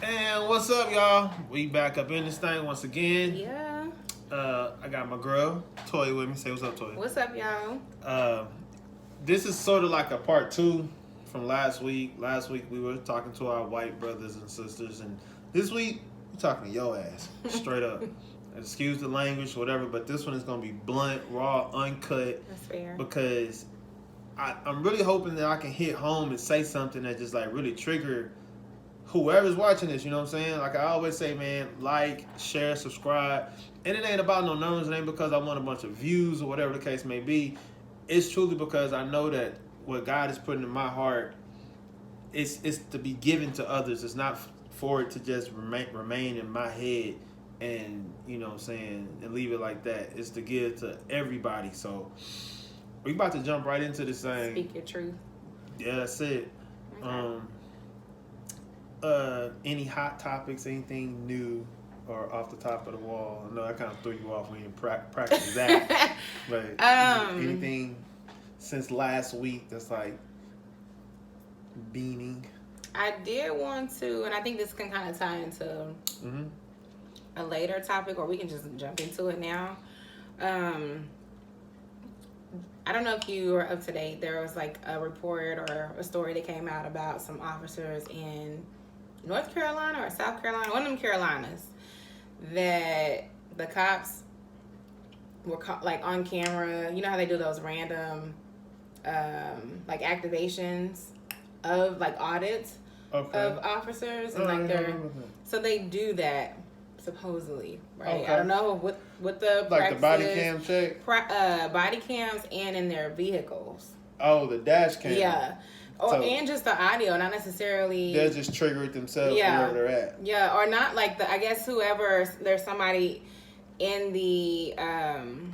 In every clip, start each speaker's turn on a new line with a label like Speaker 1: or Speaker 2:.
Speaker 1: And what's up, y'all? We back up in this thing once again.
Speaker 2: Yeah.
Speaker 1: I got my girl, Toy, with me. Say what's up, Toy.
Speaker 2: What's up, y'all?
Speaker 1: This is sort of like a part two from last week. Last week we were talking to our white brothers and sisters, and this week we're talking to your ass, straight up. Excuse the language, whatever, but this one is going to be blunt, raw, uncut.
Speaker 2: That's fair.
Speaker 1: Because I'm really hoping that I can hit home and say something that just like really trigger whoever's watching this, you know what I'm saying? Like I always say, man, like, share, subscribe. And it ain't about no numbers. It ain't because I want a bunch of views or whatever the case may be. It's truly because I know that what God is putting in my heart is to be given to others. It's not for it to just remain in my head and, you know what I'm saying, and leave it like that. It's to give to everybody. So we about to jump right into this thing.
Speaker 2: Speak your truth.
Speaker 1: Yeah, that's it.
Speaker 2: Okay.
Speaker 1: Any hot topics, anything new or off the top of the wall? I know I kind of threw you off when you practice that. But anything since last week that's like beaming?
Speaker 2: I did want to, and I think this can kind of tie into a later topic, or we can just jump into it now. I don't know if you are up to date. There was like a report or a story that came out about some officers in North Carolina or South Carolina, one of them Carolinas, that the cops were like on camera. You know how they do those random like activations of like audits of officers, and so they do that supposedly, right? I don't know what the
Speaker 1: like the body cam check,
Speaker 2: body cams, and in their vehicles.
Speaker 1: Oh, the dash cam.
Speaker 2: Yeah. So, and just the audio, not necessarily.
Speaker 1: They'll just trigger it themselves wherever they're at.
Speaker 2: Yeah, or not like I guess there's somebody in the on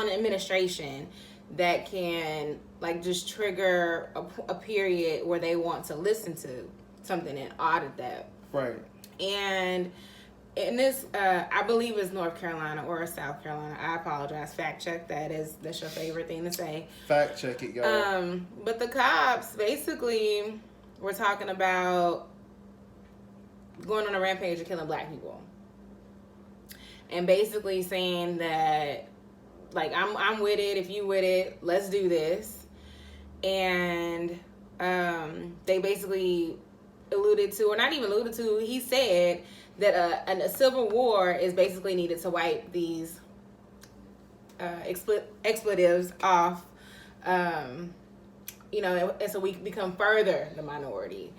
Speaker 2: administration that can like just trigger a period where they want to listen to something and audit that.
Speaker 1: Right.
Speaker 2: And in this, I believe it's North Carolina or South Carolina. I apologize. Fact check that. That's your favorite thing to say.
Speaker 1: Fact check it, y'all.
Speaker 2: But the cops basically were talking about going on a rampage and killing black people, and basically saying that, like, I'm with it. If you with it, let's do this. And they basically alluded to, or not even alluded to, he said that a civil war is basically needed to wipe these expletives off, you know, and so we become further the minority.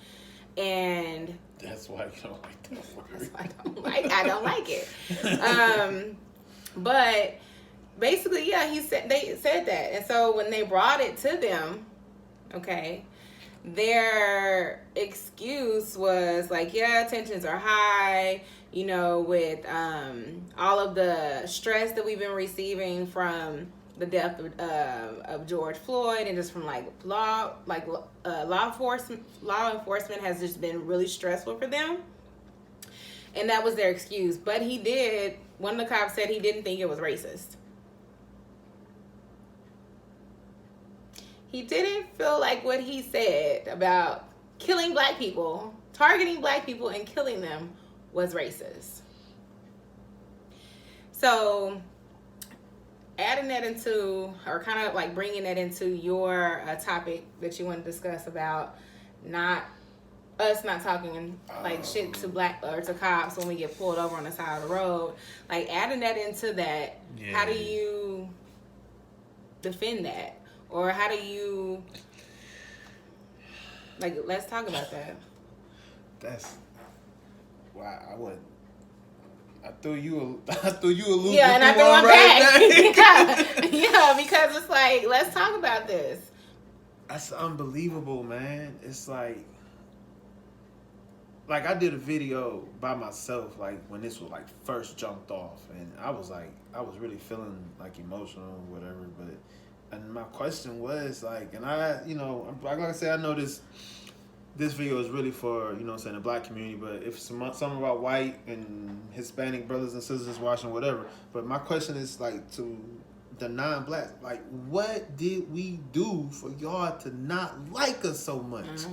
Speaker 2: And
Speaker 1: that's why I don't like that word.
Speaker 2: That's why I don't like it. But basically, yeah, they said that. And so when they brought it to them, okay, their excuse was like, yeah, tensions are high, you know, with all of the stress that we've been receiving from the death of George Floyd, and just from like law enforcement has just been really stressful for them. And that was their excuse. But one of the cops said he didn't think it was racist. He didn't feel like what he said about killing black people, targeting black people and killing them was racist. So adding that into, or kind of like bringing that into your topic that you want to discuss about not talking like shit to black or to cops when we get pulled over on the side of the road, like adding that into that, how do you defend that? Or how do you, like, let's talk about that.
Speaker 1: That's why I threw you a loop.
Speaker 2: Yeah, and I threw one back. yeah, because it's like, let's talk about this.
Speaker 1: That's unbelievable, man. It's like I did a video by myself, like when this was like first jumped off, and I was really feeling like emotional or whatever, but. And my question was like, and I, you know, like I said, I know this video is really for, you know what I'm saying, the black community, but if some of our white and Hispanic brothers and sisters watching, whatever, but my question is like to the non-blacks, like, what did we do for y'all to not like us so much?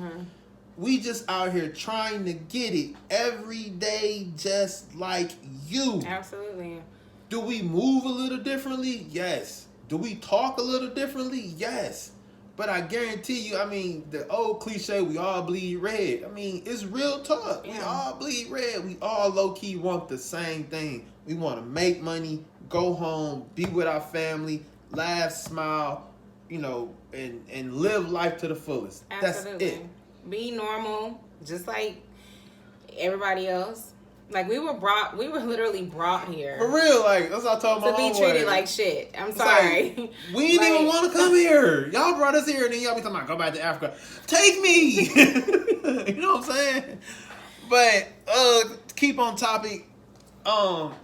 Speaker 1: We just out here trying to get it every day, just like you.
Speaker 2: Absolutely.
Speaker 1: Do we move a little differently? Yes. Do we talk a little differently? Yes. But I guarantee you, I mean, the old cliche, we all bleed red. I mean, it's real talk.
Speaker 2: Yeah.
Speaker 1: We all bleed red. We all low-key want the same thing. We want to make money, go home, be with our family, laugh, smile, you know, and live life to the fullest.
Speaker 2: Absolutely.
Speaker 1: That's it.
Speaker 2: Be normal, just like everybody else. Like, we were literally brought here.
Speaker 1: For real, like, that's what I told my
Speaker 2: to be
Speaker 1: homeboy.
Speaker 2: treated like shit. I'm sorry.
Speaker 1: Like, we didn't even want to come here. Y'all brought us here, and then y'all be talking about, go back to Africa. Take me! You know what I'm saying? But, keep on topic.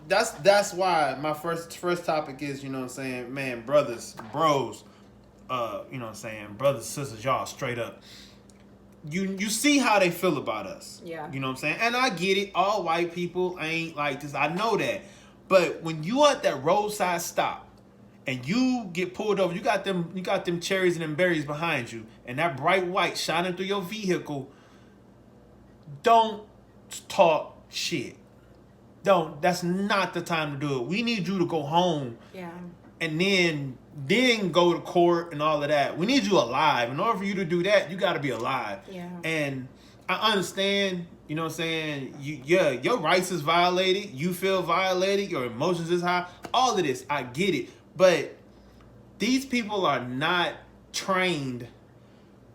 Speaker 1: That's why my first topic is, you know what I'm saying, man, brothers, bros, you know what I'm saying, brothers, sisters, y'all straight up. You see how they feel about us.
Speaker 2: Yeah.
Speaker 1: You know what I'm saying? And I get it. All white people ain't like this. I know that. But when you at that roadside stop and you get pulled over, you got them cherries and them berries behind you, and that bright white shining through your vehicle, don't talk shit. Don't. That's not the time to do it. We need you to go home.
Speaker 2: Yeah.
Speaker 1: And then go to court and all of that. We need you alive. In order for you to do that, you got to be alive.
Speaker 2: Yeah.
Speaker 1: And I understand, you know what I'm saying? Your rights is violated. You feel violated. Your emotions is high. All of this, I get it. But these people are not trained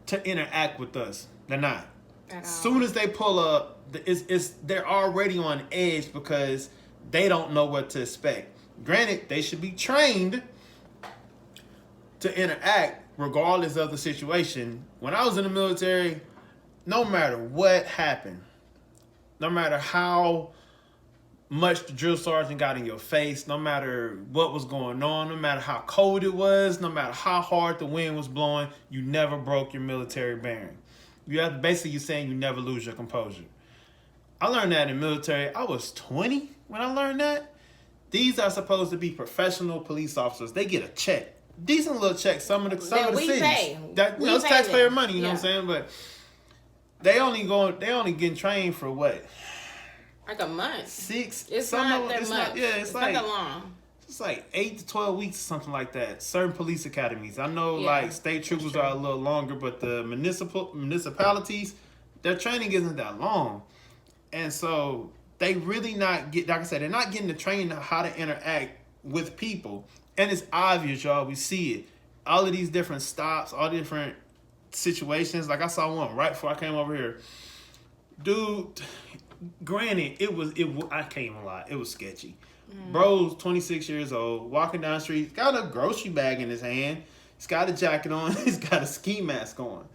Speaker 1: to interact with us. They're not. As soon as they pull up, they're already on edge because they don't know what to expect. Granted, they should be trained to interact regardless of the situation. When I was in the military, no matter what happened, no matter how much the drill sergeant got in your face, no matter what was going on, no matter how cold it was, no matter how hard the wind was blowing, you never broke your military bearing. Basically, you're saying you never lose your composure. I learned that in the military. I was 20 when I learned that. These are supposed to be professional police officers. They get a check. Decent little check. Some of the cities.
Speaker 2: Pay.
Speaker 1: That's taxpayer money, you know what I'm saying? But they only getting trained for what?
Speaker 2: Like a month.
Speaker 1: 6.
Speaker 2: It's not that much.
Speaker 1: It's
Speaker 2: like
Speaker 1: not
Speaker 2: that long.
Speaker 1: It's like 8 to 12 weeks or something like that. Certain police academies. I know like state troopers are a little longer, but the municipalities, their training isn't that long. And so they really like I said, they're not getting the training on how to interact with people. And it's obvious, y'all. We see it. All of these different stops, all the different situations. Like I saw one right before I came over here. Dude, granted, I can't even lie. It was sketchy. Bro's 26 years old, walking down the street, got a grocery bag in his hand. He's got a jacket on. He's got a ski mask on.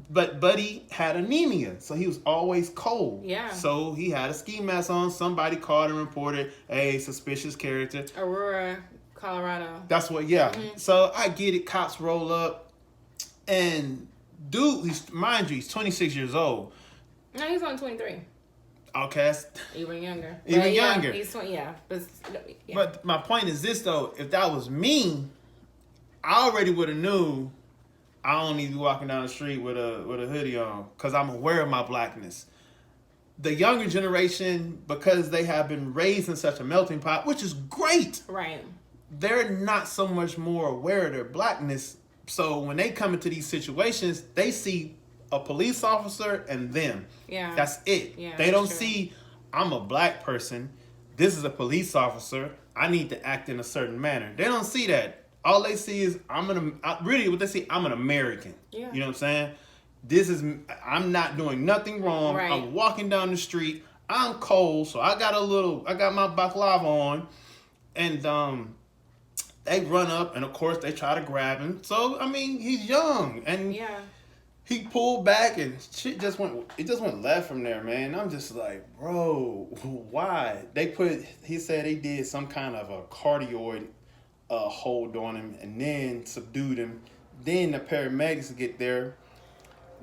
Speaker 1: But Buddy had anemia, so he was always cold.
Speaker 2: Yeah.
Speaker 1: So he had a ski mask on. Somebody called and reported a suspicious character.
Speaker 2: Aurora, Colorado.
Speaker 1: That's what, yeah. Mm-hmm. So I get it. Cops roll up. And dude, he's 26 years old.
Speaker 2: No, he's only 23.
Speaker 1: Okay.
Speaker 2: Even younger.
Speaker 1: Even younger.
Speaker 2: He's 20, yeah.
Speaker 1: But my point is this, though. If that was me, I already would have knew I don't need to be walking down the street with a hoodie on because I'm aware of my blackness. The younger generation, because they have been raised in such a melting pot, which is great.
Speaker 2: Right.
Speaker 1: They're not so much more aware of their blackness. So when they come into these situations, they see a police officer and them.
Speaker 2: Yeah.
Speaker 1: That's it.
Speaker 2: Yeah,
Speaker 1: they don't see, I'm a black person. This is a police officer. I need to act in a certain manner. They don't see that. All they see is I'm an American.
Speaker 2: Yeah.
Speaker 1: You know what I'm saying? I'm not doing nothing wrong.
Speaker 2: Right.
Speaker 1: I'm walking down the street. I'm cold, so I got my baklava on, and they run up, and of course they try to grab him. So I mean, he's young, and he pulled back, and shit just went left from there, man. I'm just like, bro, why? He said they did some kind of a cardioid hold on him and then subdued him. Then the paramedics get there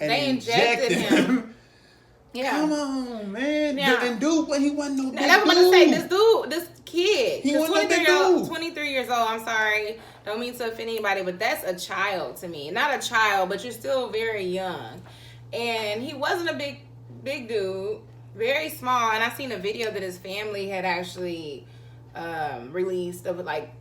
Speaker 1: and they injected him.
Speaker 2: Yeah.
Speaker 1: Come on, man. Yeah. And dude, he wasn't no big dude.
Speaker 2: That's what I'm going to say. This kid.
Speaker 1: He wasn't no big dude.
Speaker 2: 23 years old. I'm sorry. Don't mean to offend anybody, but that's a child to me. Not a child, but you're still very young. and he wasn't a big dude, very small. And I seen a video that his family had actually released of like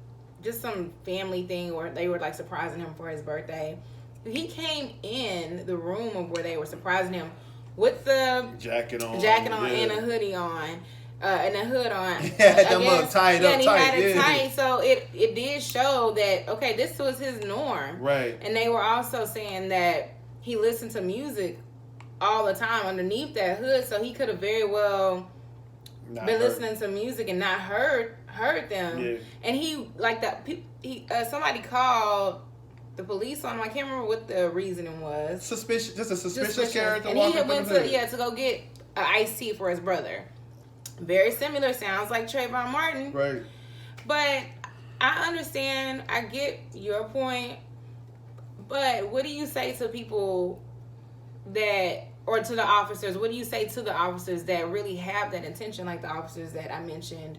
Speaker 2: just some family thing where they were like surprising him for his birthday. He came in the room of where they were surprising him with the
Speaker 1: jacket on
Speaker 2: and a hoodie on. And a hood on.
Speaker 1: Yeah, them up tight,
Speaker 2: yeah,
Speaker 1: up
Speaker 2: and he
Speaker 1: tight.
Speaker 2: had it
Speaker 1: Yeah.
Speaker 2: tight, so it did show that okay, this was his norm.
Speaker 1: Right.
Speaker 2: And they were also saying that he listened to music all the time underneath that hood, so he could have very well been listening to music and not heard them.
Speaker 1: Yeah.
Speaker 2: And he like that. Somebody called the police on him. I can't remember what the reasoning was.
Speaker 1: Suspicious, just a suspicious character.
Speaker 2: And he had went to go get an iced tea for his brother. Very similar, sounds like Trayvon Martin.
Speaker 1: Right.
Speaker 2: But I understand, I get your point. But what do you say to people that, or to the officers, what do you say to the officers that really have that intention, like the officers that I mentioned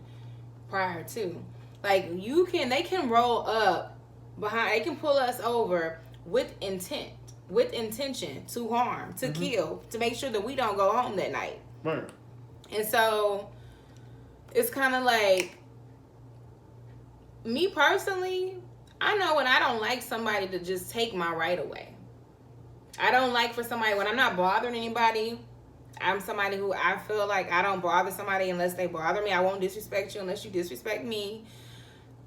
Speaker 2: prior to? Like, they can roll up behind, they can pull us over with intention to harm, to kill, to make sure that we don't go home that night.
Speaker 1: Right.
Speaker 2: And so it's kind of like, me personally, I know when I don't like somebody to just take my right away. I don't like for somebody, when I'm not bothering anybody, I'm somebody who I feel like I don't bother somebody unless they bother me. I won't disrespect you unless you disrespect me.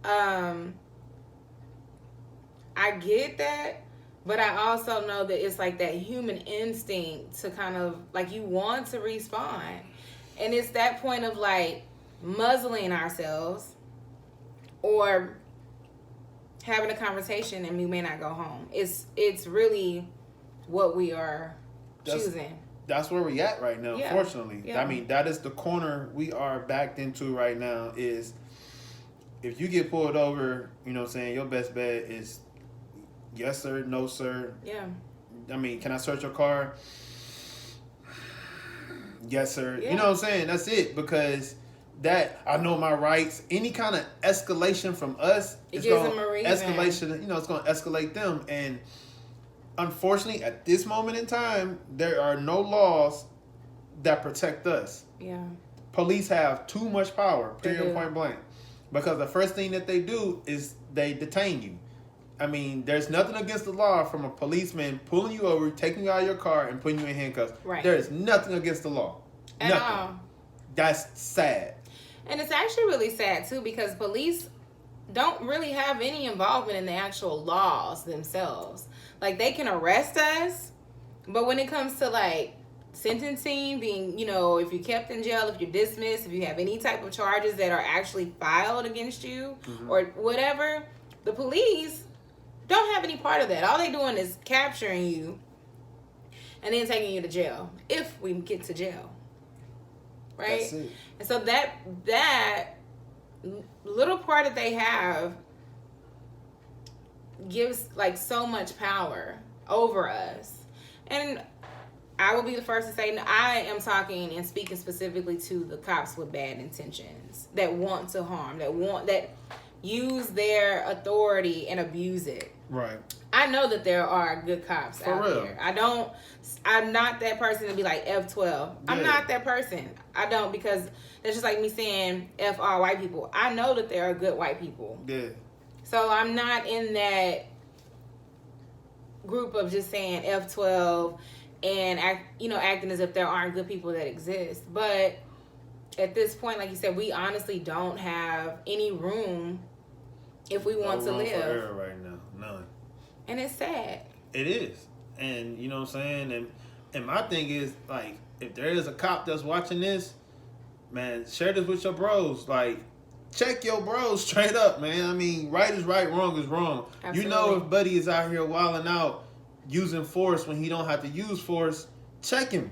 Speaker 2: I get that. But I also know that it's like that human instinct to kind of, like, you want to respond. And it's that point of, like, muzzling ourselves or having a conversation and we may not go home. It's really what we are choosing.
Speaker 1: That's where we at right now, fortunately.
Speaker 2: Yeah.
Speaker 1: I mean, that is the corner we are backed into right now is if you get pulled over, you know what I'm saying, your best bet is yes, sir, no, sir.
Speaker 2: Yeah.
Speaker 1: I mean, can I search your car? Yes, sir.
Speaker 2: Yeah.
Speaker 1: You know what I'm saying? That's it. Because that, I know my rights. Any kind of escalation from us,
Speaker 2: it gives them a reason.
Speaker 1: Escalation, it's going to escalate them. And unfortunately, at this moment in time, there are no laws that protect us.
Speaker 2: Yeah.
Speaker 1: Police have too much power, period,
Speaker 2: They do.
Speaker 1: point blank. Because the first thing that they do is they detain you. I mean, there's nothing against the law from a policeman pulling you over, taking you out of your car, and putting you in handcuffs.
Speaker 2: Right.
Speaker 1: There is nothing against the law.
Speaker 2: At
Speaker 1: nothing.
Speaker 2: all.
Speaker 1: That's sad.
Speaker 2: And it's actually really sad, too, because police don't really have any involvement in the actual laws themselves. Like, they can arrest us, but when it comes to, like, sentencing, being, if you're kept in jail, if you're dismissed, if you have any type of charges that are actually filed against you or whatever, the police don't have any part of that. All they're doing is capturing you and then taking you to jail, if we get to jail. Right?
Speaker 1: That's it.
Speaker 2: And so that little part that they have gives, like, so much power over us. And I will be the first to say, I am talking and speaking specifically to the cops with bad intentions that want to harm, that use their authority and abuse it.
Speaker 1: Right.
Speaker 2: I know that there are good cops out
Speaker 1: real.
Speaker 2: there. I'm not that person to be like F12.
Speaker 1: Yeah.
Speaker 2: I'm not that person. I don't, because that's just like me saying F all white people. I know that there are good white people.
Speaker 1: Yeah.
Speaker 2: So I'm not in that group of just saying F12 and acting as if there aren't good people that exist. But at this point, like you said, we honestly don't have any room if we want to live.
Speaker 1: For error right now. None.
Speaker 2: And it's sad.
Speaker 1: It is. And you know what I'm saying? And my thing is, like, if there is a cop that's watching this, man, share this with your bros. Like, check your bros straight up, man. I mean, right is right, wrong is wrong.
Speaker 2: Absolutely.
Speaker 1: You know, if Buddy is out here wilding out, using force when he don't have to use force, check him.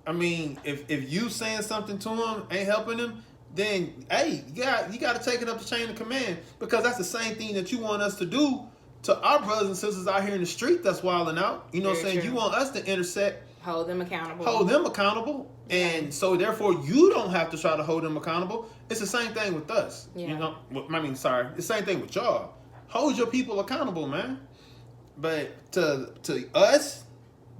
Speaker 1: I mean, if you saying something to him ain't helping him, then, hey, you got to take it up the chain of command, because that's the same thing that you want us to do to our brothers and sisters out here in the street that's wilding out. You know what I'm saying?
Speaker 2: True.
Speaker 1: You want us to intersect.
Speaker 2: Hold them accountable.
Speaker 1: And so therefore you don't have to try to hold them accountable. It's the same thing with us.
Speaker 2: Yeah.
Speaker 1: You know, it's the same thing with y'all. Hold your people accountable, man. But to us,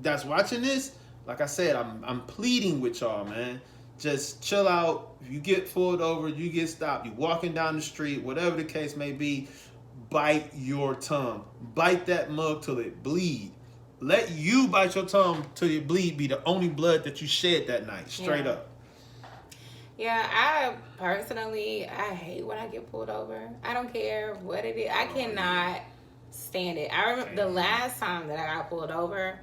Speaker 1: that's watching this, like I said, I'm pleading with y'all, man. Just chill out. If you get pulled over, you get stopped, you walking down the street, whatever the case may be, bite your tongue. Bite that mug till it bleed. Let you bite your tongue till it bleed be the only blood that you shed that night. Straight up.
Speaker 2: Yeah, I personally, I hate when I get pulled over. I don't care what it is. I cannot stand it. I remember the last time that I got pulled over,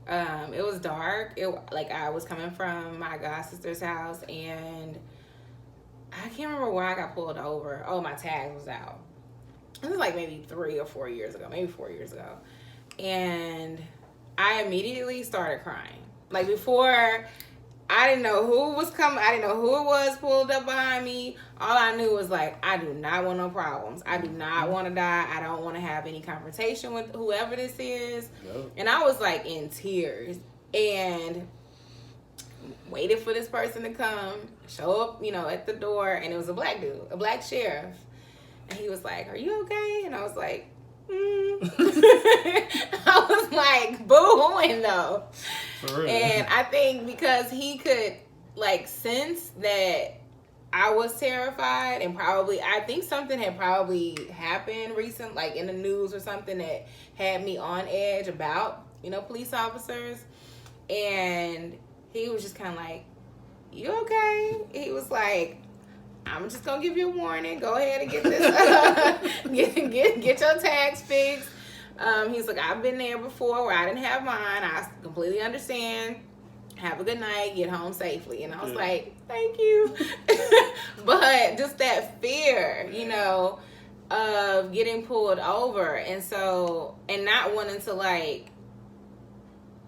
Speaker 2: it was dark. I was coming from my god sister's house, and I can't remember why I got pulled over. Oh, my tag was out. It was like maybe 3 or 4 years ago, maybe 4 years ago. And I immediately started crying. Like, before, I didn't know who was coming. I didn't know who it was pulled up behind me. All I knew was, like, I do not want no problems. I do not want to die. I don't want to have any confrontation with whoever this is. Yep. And I was, like, in tears. And waited for this person to come, show up, at the door. And it was a black dude, a black sheriff. And he was like, "Are you okay?" And I was like, I was like boo-hooing though. For real. And I think because he could like sense that I was terrified, and probably I think something had probably happened recent, like in the news or something, that had me on edge about police officers. And he was just kind of like, "You okay?" He was like, "I'm just gonna give you a warning. Go ahead and get this, get your tags fixed." He's like, "I've been there before where I didn't have mine. I completely understand. Have a good night. Get home safely." And I was like, "Thank you." But just that fear, of getting pulled over, and not wanting to like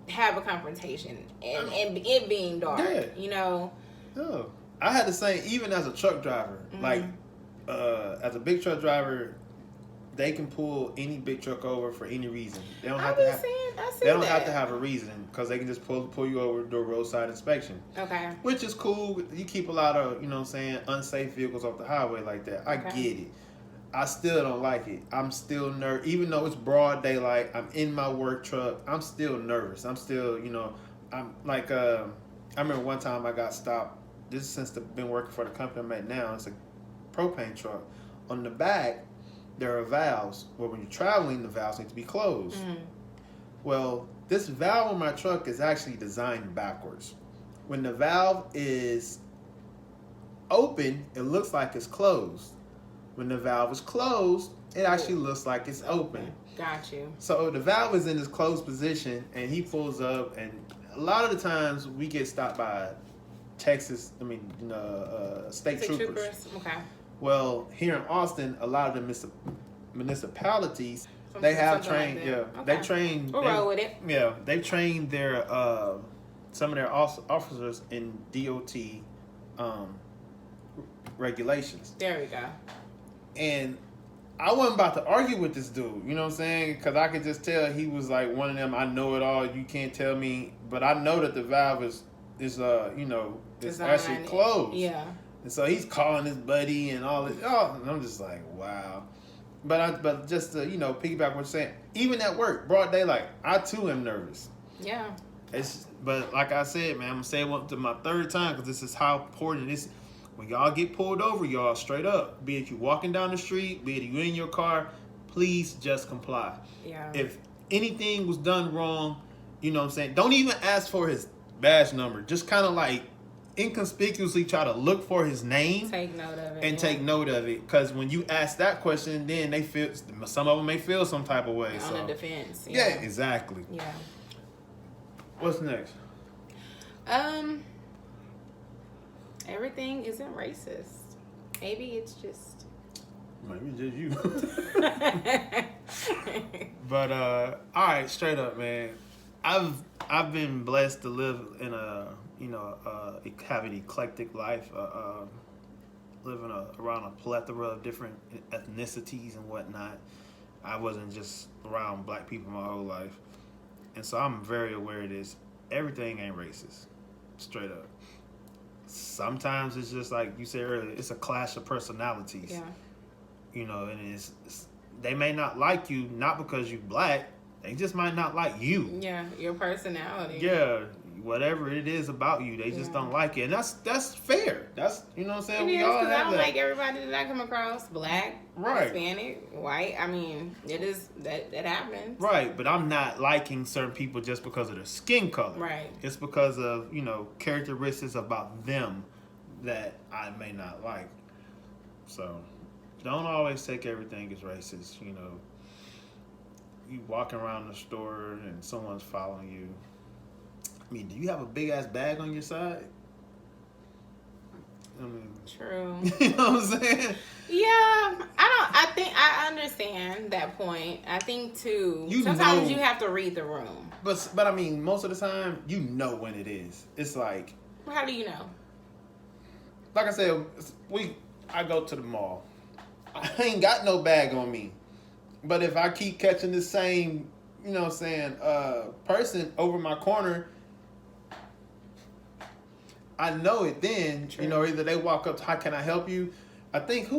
Speaker 2: have a confrontation, and it being dark,
Speaker 1: Oh. I had the same, even as a truck driver. Mm-hmm. Like, as a big truck driver, they can pull any big truck over for any reason. They don't have to have a reason, because they can just pull you over, do a roadside inspection. Okay. Which is cool. You keep a lot of, unsafe vehicles off the highway like that. I get it. I still don't like it. I'm still nervous. Even though it's broad daylight, I'm in my work truck, I'm still nervous. I'm still, I'm like, I remember one time I got stopped. This is since I've been working for the company I'm at now. It's a propane truck. On the back, there are valves. Well, when you're traveling, the valves need to be closed. Mm-hmm. Well, this valve on my truck is actually designed backwards. When the valve is open, it looks like it's closed. When the valve is closed, it actually looks like it's open.
Speaker 2: Got you.
Speaker 1: So the valve is in this closed position, and he pulls up, and a lot of the times we get stopped by state troopers. Okay. Well, here in Austin, a lot of the municipalities, they have trained. Like okay. They train.
Speaker 2: We'll roll with it.
Speaker 1: Yeah, they train their some of their officers in DOT regulations.
Speaker 2: There we go.
Speaker 1: And I wasn't about to argue with this dude, you know what I'm saying? Because I could just tell he was like one of them, I know it all, you can't tell me. But I know that the valve is it's actually closed. Yeah. And so he's calling his buddy and all this. Oh, and I'm just like, wow. But just to, piggyback what you're saying, even at work, broad daylight, I too am nervous. Yeah. But like I said, man, I'm going to say it to my third time, because this is how important it is. When y'all get pulled over, y'all straight up, be it you walking down the street, be it you in your car, please just comply. Yeah. If anything was done wrong, you know what I'm saying, don't even ask for his badge number. Just kind of like inconspicuously try to look for his name.
Speaker 2: Take note of it.
Speaker 1: And take note of it. Because when you ask that question, then some of them may feel some type of way.
Speaker 2: On the defense.
Speaker 1: Yeah, exactly.
Speaker 2: Yeah.
Speaker 1: What's next?
Speaker 2: Everything isn't racist. Maybe it's just...
Speaker 1: Maybe just you. But, all right, straight up, man. I've been blessed to live in have an eclectic life, living around a plethora of different ethnicities and whatnot. I wasn't just around black people my whole life. And so I'm very aware of this. Everything ain't racist. Straight up. Sometimes it's just like you said earlier, it's a clash of personalities. Yeah. And they may not like you, not because you black. They just might not like you.
Speaker 2: Yeah, your personality.
Speaker 1: Yeah, whatever it is about you, they just don't like it, and that's fair. That's, you know what I'm saying.
Speaker 2: It
Speaker 1: We
Speaker 2: is,
Speaker 1: all
Speaker 2: because I
Speaker 1: have
Speaker 2: don't
Speaker 1: that.
Speaker 2: like everybody that I come across. Black,
Speaker 1: Right.
Speaker 2: Hispanic, white. I mean, it is that happens.
Speaker 1: Right, but I'm not liking certain people just because of their skin color.
Speaker 2: Right.
Speaker 1: It's because of, characteristics about them that I may not like. So, don't always take everything as racist. You walking around the store and someone's following you. I mean, do you have a big ass bag on your side? I mean,
Speaker 2: True.
Speaker 1: You know what I'm saying?
Speaker 2: Yeah, I think I understand that point. I think too. Sometimes you have to read the room.
Speaker 1: But I mean, most of the time, you know when it is. It's like.
Speaker 2: How do you know?
Speaker 1: Like I said, I go to the mall. I ain't got no bag on me, but if I keep catching the same, person over my corner, I know it then. True. Either they walk up to, how can I help you? I think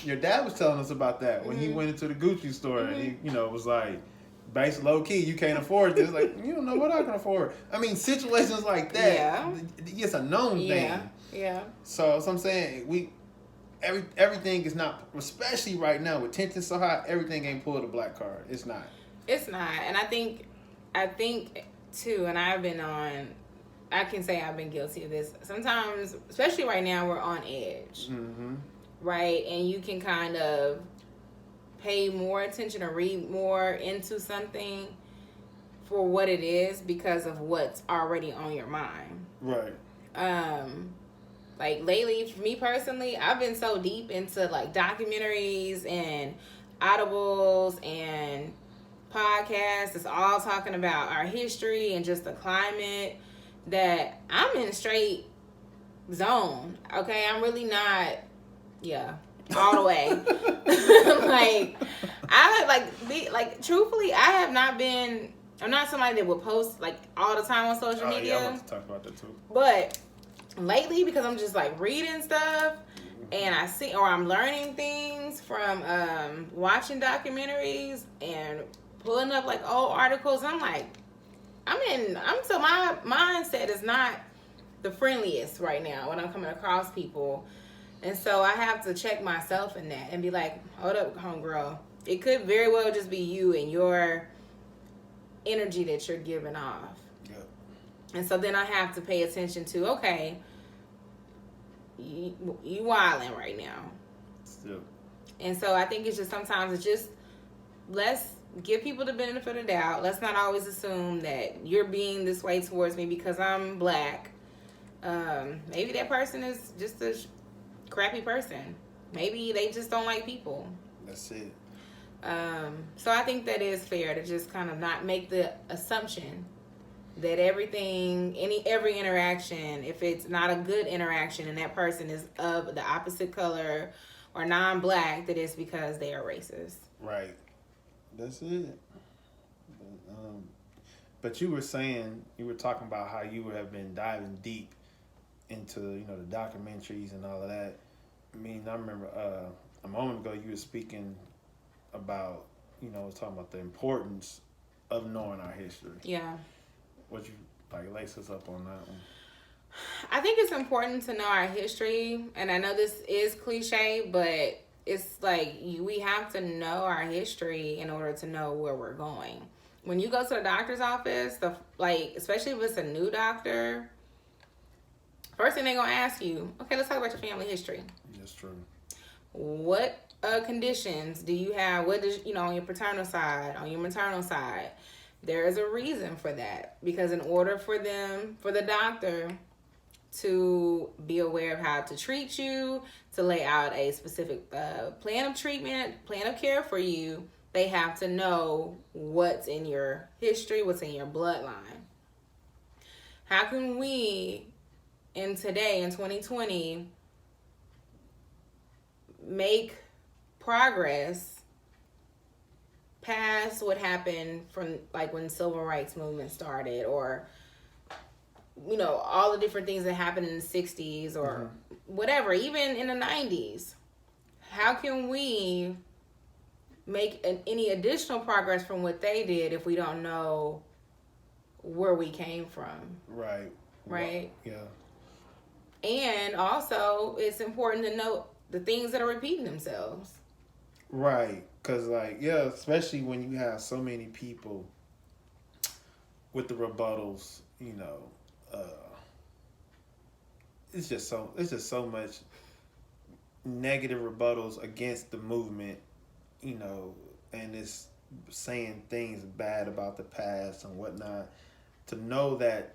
Speaker 1: your dad was telling us about that when he went into the Gucci store and he, was like, base low key, you can't afford this. Like, you don't know what I can afford. I mean, situations like that, it's a known thing.
Speaker 2: Yeah.
Speaker 1: So I'm saying everything is not, especially right now with tension so high, everything ain't pulled a black card. It's not.
Speaker 2: It's not, and I think too, and I can say I've been guilty of this. Sometimes, especially right now, we're on edge, right? And you can kind of pay more attention or read more into something for what it is because of what's already on your mind.
Speaker 1: Right.
Speaker 2: Like lately, for me personally, I've been so deep into like documentaries and audibles and podcasts. It's all talking about our history and just the climate that I'm in a straight zone. Okay, I'm really not. Yeah. All the way. Truthfully, I'm not somebody that would post like all the time on social media.
Speaker 1: Yeah, I want to talk about that too.
Speaker 2: But lately, because I'm just like reading stuff and I'm learning things from watching documentaries and pulling up like old articles, I'm like, so my mindset is not the friendliest right now when I'm coming across people. And so I have to check myself in that and be like, hold up, homegirl. It could very well just be you and your energy that you're giving off. Yep. And so then I have to pay attention to, okay, you wilding right now.
Speaker 1: Still.
Speaker 2: And so I think it's just sometimes let's give people the benefit of the doubt. Let's not always assume that you're being this way towards me because I'm black. Maybe that person is just a crappy person. Maybe they just don't like people.
Speaker 1: That's it.
Speaker 2: So I think that is fair to just kind of not make the assumption that every interaction, if it's not a good interaction and that person is of the opposite color or non-black, that it's because they are racist.
Speaker 1: Right. That's it. But you were talking about how you have been diving deep into, the documentaries and all of that. I mean, I remember a moment ago you were speaking about, talking about the importance of knowing our history.
Speaker 2: Yeah.
Speaker 1: Would you lace us up on that one?
Speaker 2: I think it's important to know our history, and I know this is cliche, but it's like we have to know our history in order to know where we're going. When you go to the doctor's office, especially if it's a new doctor, first thing they're gonna ask you, okay, let's talk about your family history.
Speaker 1: That's true.
Speaker 2: What conditions do you have? What is on your paternal side, on your maternal side? There is a reason for that, because in order for the doctor to be aware of how to treat you, to lay out a specific plan of treatment, plan of care for you, they have to know what's in your history, what's in your bloodline. How can we, in 2020, make progress past what happened from when civil rights movement started, or all the different things that happened in the 60s or whatever, even in the 90s? How can we make any additional progress from what they did if we don't know where we came from.
Speaker 1: Right.
Speaker 2: Right.
Speaker 1: Yeah.
Speaker 2: And also, it's important to note the things that are repeating themselves.
Speaker 1: Right. Because, like, yeah, especially when you have so many people with the rebuttals, you know, it's just so much negative rebuttals against the movement, you know, and it's saying things bad about the past and whatnot. To know that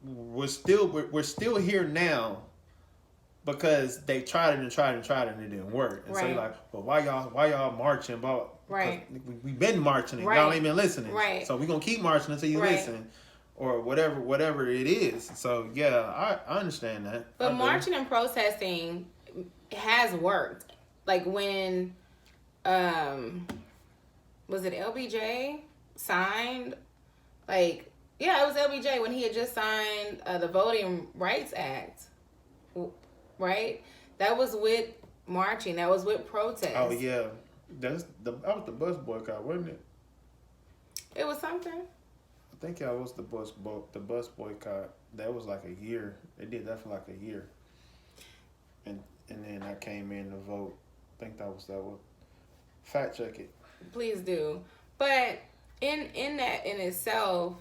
Speaker 1: we're still here now because they tried it and tried and tried it and it didn't work. And so you're like, well, why y'all marching? But
Speaker 2: right,
Speaker 1: we've been marching and
Speaker 2: right.
Speaker 1: y'all ain't been listening.
Speaker 2: Right.
Speaker 1: So we're gonna keep marching until you listen, or whatever it is. So yeah, I understand that.
Speaker 2: But marching and protesting has worked. Like when, was it LBJ signed? Like, yeah, it was LBJ when he had just signed the Voting Rights Act. Right? That was with marching. That was with protest.
Speaker 1: Oh yeah, that was the bus boycott, wasn't it?
Speaker 2: It was something.
Speaker 1: I think that was the bus boycott. That was like a year. They did that for like a year, and then I came in to vote. I think that was. Fact check it.
Speaker 2: Please do. But in that in itself,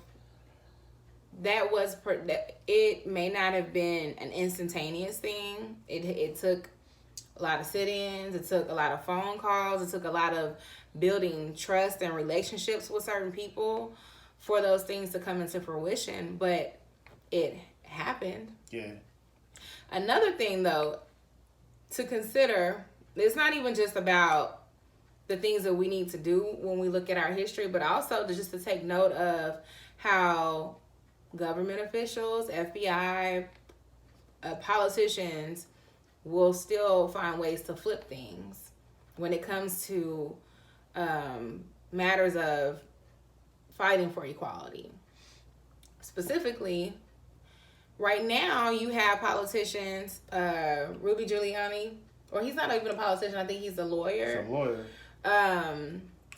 Speaker 2: that was that it may not have been an instantaneous thing. It took a lot of sit-ins. It took a lot of phone calls. It took a lot of building trust and relationships with certain people for those things to come into fruition. But it happened.
Speaker 1: Yeah.
Speaker 2: Another thing, though, to consider, it's not even just about the things that we need to do when we look at our history, but also just to take note of how government officials, FBI, politicians will still find ways to flip things when it comes to matters of fighting for equality. Specifically, right now you have politicians, Rudy Giuliani, or he's not even a politician, I think he's a lawyer.
Speaker 1: He's a lawyer.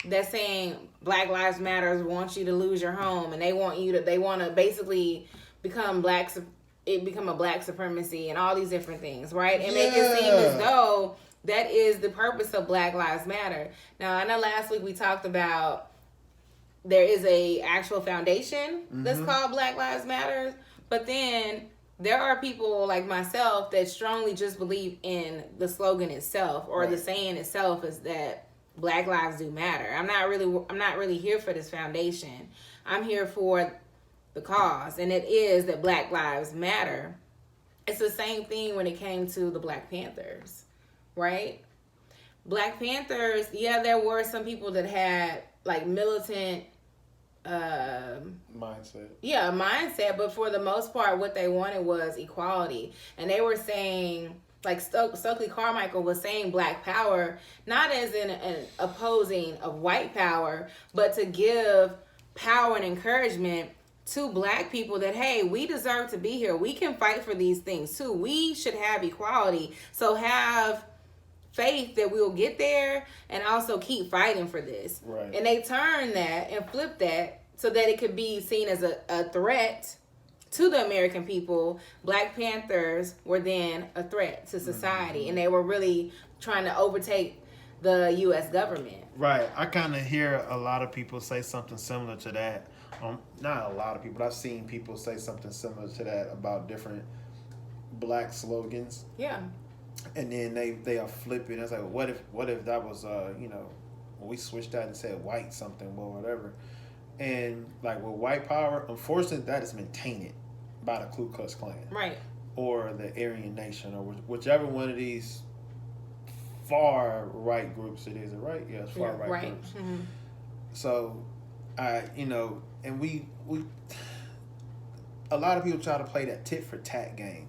Speaker 2: That's saying Black Lives Matter wants you to lose your home, and they want to basically become a black supremacy and all these different things, right? And make it seem as though that is the purpose of Black Lives Matter. Now, I know last week we talked about there is a actual foundation that's called Black Lives Matter, but then there are people like myself that strongly just believe in the slogan itself, or the saying itself is that Black lives do matter. I'm not really here for this foundation. I'm here for the cause, and it is that Black lives matter. It's the same thing when it came to the Black Panthers, right? Black Panthers, yeah, there were some people that had like militant
Speaker 1: mindset.
Speaker 2: Yeah, mindset, but for the most part, what they wanted was equality, and they were saying, like Stokely Carmichael was saying, Black power, not as in an opposing of white power, but to give power and encouragement to Black people that, hey, we deserve to be here. We can fight for these things too. We should have equality. So have faith that we'll get there, and also keep fighting for this.
Speaker 1: Right.
Speaker 2: And they turned that and flipped that so that it could be seen as a threat to the American people. Black Panthers were then a threat to society, and they were really trying to overtake the U.S. government.
Speaker 1: Right. I kind of hear a lot of people say something similar to that. Not a lot of people, but I've seen people say something similar to that about different Black slogans.
Speaker 2: Yeah.
Speaker 1: And then they are flipping. It's like, what if that was we switched that and said white something or whatever. And like with white power, unfortunately, that is been tainted by the Ku Klux Klan,
Speaker 2: right, or
Speaker 1: the Aryan Nation, or whichever one of these far right groups it is. Right? Yeah, it's far right groups. Mm-hmm. So, and we a lot of people try to play that tit for tat game.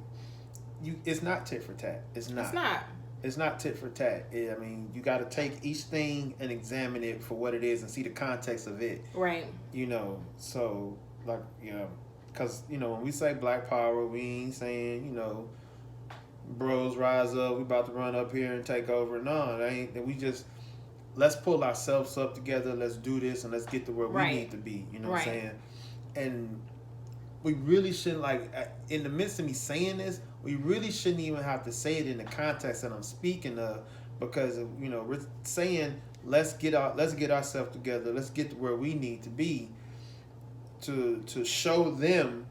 Speaker 1: It's not tit for tat. It's not. It's not tit for tat. I mean, you got to take each thing and examine it for what it is and see the context of it.
Speaker 2: Right.
Speaker 1: So like, because, when we say Black power, we ain't saying, bros rise up, we about to run up here and take over. No, it ain't. We just let's pull ourselves up together. Let's do this and let's get to where we
Speaker 2: Right.
Speaker 1: need to be. You know what I'm
Speaker 2: Right.
Speaker 1: saying? And we really shouldn't, like, in the midst of me saying this, we really shouldn't even have to say it in the context that I'm speaking of, because you know, we're saying let's get ourselves together, let's get to where we need to be to show them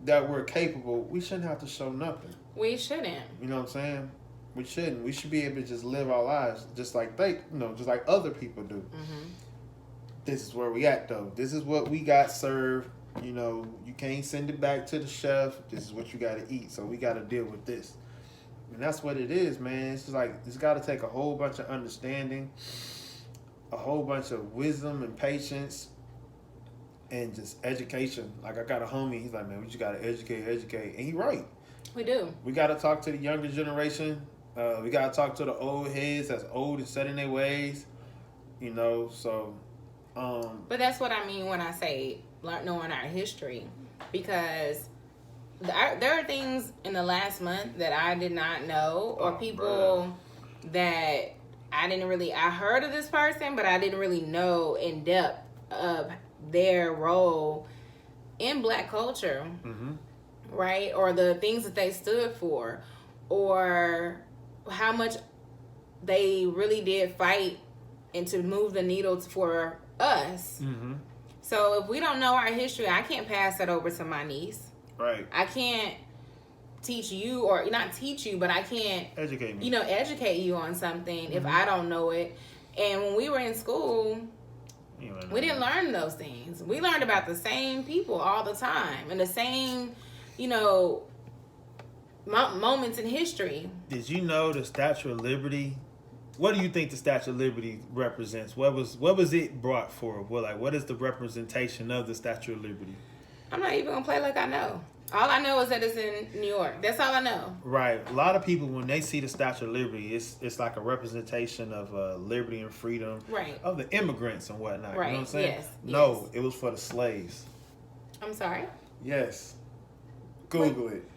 Speaker 1: that we're capable. We shouldn't have to show nothing.
Speaker 2: We shouldn't.
Speaker 1: You know what I'm saying? We shouldn't. We should be able to just live our lives just like they, just like other people do.
Speaker 2: Mm-hmm.
Speaker 1: This is where we at, though. This is what we got served. You know, you can't send it back to the chef. This is what you got to eat. So we got to deal with this. And that's what it is, man. It's just like, it's got to take a whole bunch of understanding, a whole bunch of wisdom and patience, and just education. Like, I got a homie, he's like, man, we just got to educate. And he right.
Speaker 2: We do.
Speaker 1: We got to talk to the younger generation. We got to talk to the old heads that's old and set in their ways. You know, so...
Speaker 2: But that's what I mean when I say knowing our history, because there are things in the last month that I did not know, or people that I heard of this person, but I didn't really know in depth of their role in Black culture, right? Or the things that they stood for, or how much they really did fight and to move the needle for us. So if we don't know our history, I can't pass that over to my niece.
Speaker 1: Right.
Speaker 2: I can't teach you, or not teach you, but I can't
Speaker 1: educate me.
Speaker 2: Educate you on something if I don't know it. And when we were in school, we didn't learn those things. We learned about the same people all the time and the same, moments in history.
Speaker 1: Did you know the Statue of Liberty? What do you think the Statue of Liberty represents? What was it brought for? What is the representation of the Statue of Liberty?
Speaker 2: I'm not even gonna play like I know. All I know is that it's in New York. That's all I know.
Speaker 1: Right. A lot of people, when they see the Statue of Liberty, it's like a representation of liberty and freedom,
Speaker 2: right,
Speaker 1: of the immigrants and whatnot.
Speaker 2: Right.
Speaker 1: You know what I'm saying?
Speaker 2: Yes.
Speaker 1: No,
Speaker 2: yes.
Speaker 1: It was for the slaves.
Speaker 2: I'm sorry?
Speaker 1: Yes. Google it.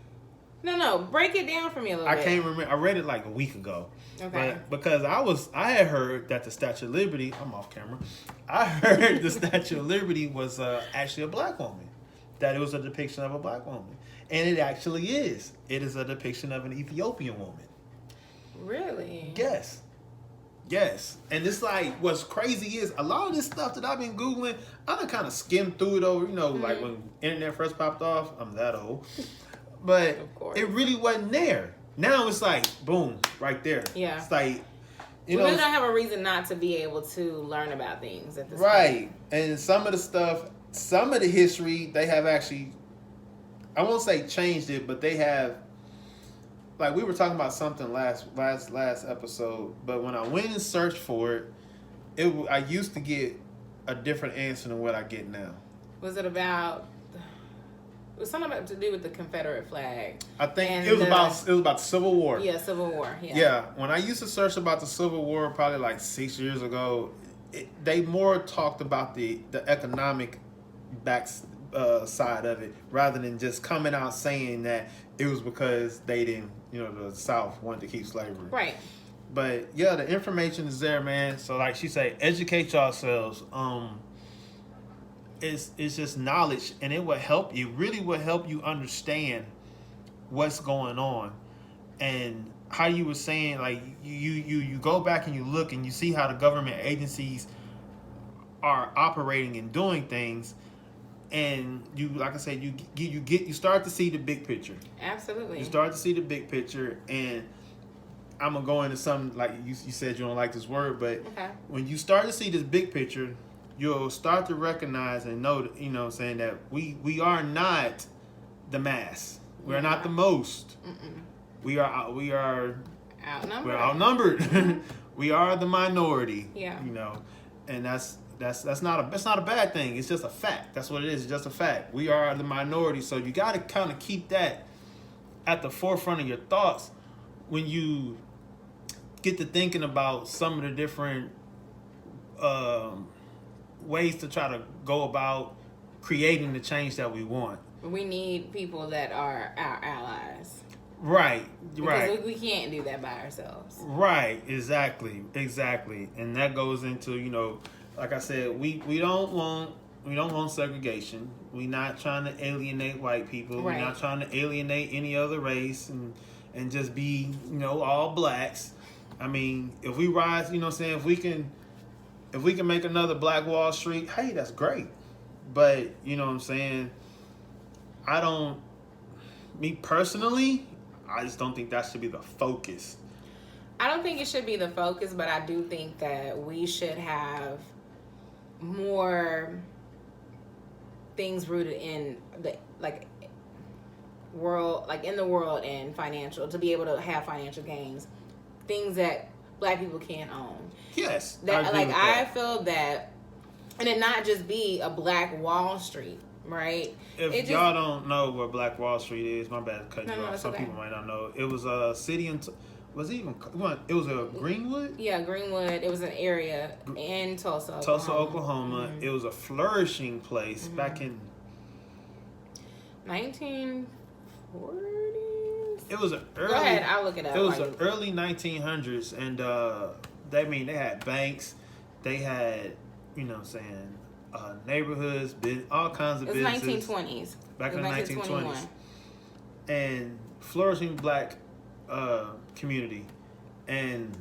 Speaker 2: No. Break it down for me a little bit.
Speaker 1: I can't remember. I read it like a week ago.
Speaker 2: Okay.
Speaker 1: But because I had heard that the Statue of Liberty, I'm off camera, I heard the Statue of Liberty was actually a Black woman. That it was a depiction of a Black woman. And it actually is. It is a depiction of an Ethiopian woman.
Speaker 2: Really?
Speaker 1: Yes. Yes. And it's like, what's crazy is a lot of this stuff that I've been Googling, I done kind of skimmed through it over, like when internet first popped off. I'm that old. But it really wasn't there. Now it's like, boom, right there.
Speaker 2: Yeah.
Speaker 1: It's like,
Speaker 2: we really don't have a reason not to be able to learn about things at this point.
Speaker 1: Right. And some of the history, they have actually, I won't say changed it, but they have, like we were talking about something last episode, but when I went and searched for it, I used to get a different answer than what I get now.
Speaker 2: Was it about... It was something to do with the Confederate flag.
Speaker 1: I think it was about the Civil War.
Speaker 2: Yeah, Civil War.
Speaker 1: Yeah. When I used to search about the Civil War, probably like 6 years ago, they more talked about the economic side of it, rather than just coming out saying that it was because they didn't, the South wanted to keep slavery.
Speaker 2: Right.
Speaker 1: But yeah, the information is there, man. So like she say, educate yourselves. It's just knowledge, and it will help you. Really will help you understand what's going on, and how you were saying, like you go back and you look and you see how the government agencies are operating and doing things, and you, like I said, you start to see the big picture.
Speaker 2: Absolutely.
Speaker 1: You start to see the big picture, and I'm gonna go into something like you said you don't like this word, but when you start to see this big picture, you'll start to recognize and know, saying that we are not the mass. We're not the most. We are outnumbered. We're outnumbered. We are the minority.
Speaker 2: Yeah.
Speaker 1: And that's not a bad thing. It's just a fact. That's what it is. It's just a fact. We are the minority. So you got to kind of keep that at the forefront of your thoughts when you get to thinking about some of the different ways to try to go about creating the change that we want.
Speaker 2: We need people that are our allies.
Speaker 1: Right.
Speaker 2: Because we can't do that by ourselves.
Speaker 1: Right. Exactly. And that goes into, like I said, we don't want segregation. We're not trying to alienate white people.
Speaker 2: Right.
Speaker 1: We're not trying to alienate any other race and just be, all blacks. I mean, if we rise, if we can make another Black Wall Street, hey, that's great. But, me personally, I just don't think that should be the focus.
Speaker 2: I don't think it should be the focus, but I do think that we should have more things rooted in the world, in the world, and financial, to be able to have financial gains, things that Black people can't own.
Speaker 1: Yes,
Speaker 2: I feel that, and it not just be a Black Wall Street, right?
Speaker 1: If y'all don't know where Black Wall Street is, my bad to cut you off. Some
Speaker 2: okay.
Speaker 1: people might not know. It was a city in. Was it even? It was a Greenwood.
Speaker 2: Yeah, Greenwood. It was an area in Tulsa,
Speaker 1: Oklahoma. Mm-hmm. It was a flourishing place back in
Speaker 2: 1940s.
Speaker 1: It was an early.
Speaker 2: Go ahead, I'll look it up.
Speaker 1: It was the early 1900s, and they had banks, they had, neighborhoods, all kinds of businesses.
Speaker 2: It was 1920s.
Speaker 1: Back in the 1920s, and flourishing Black community, and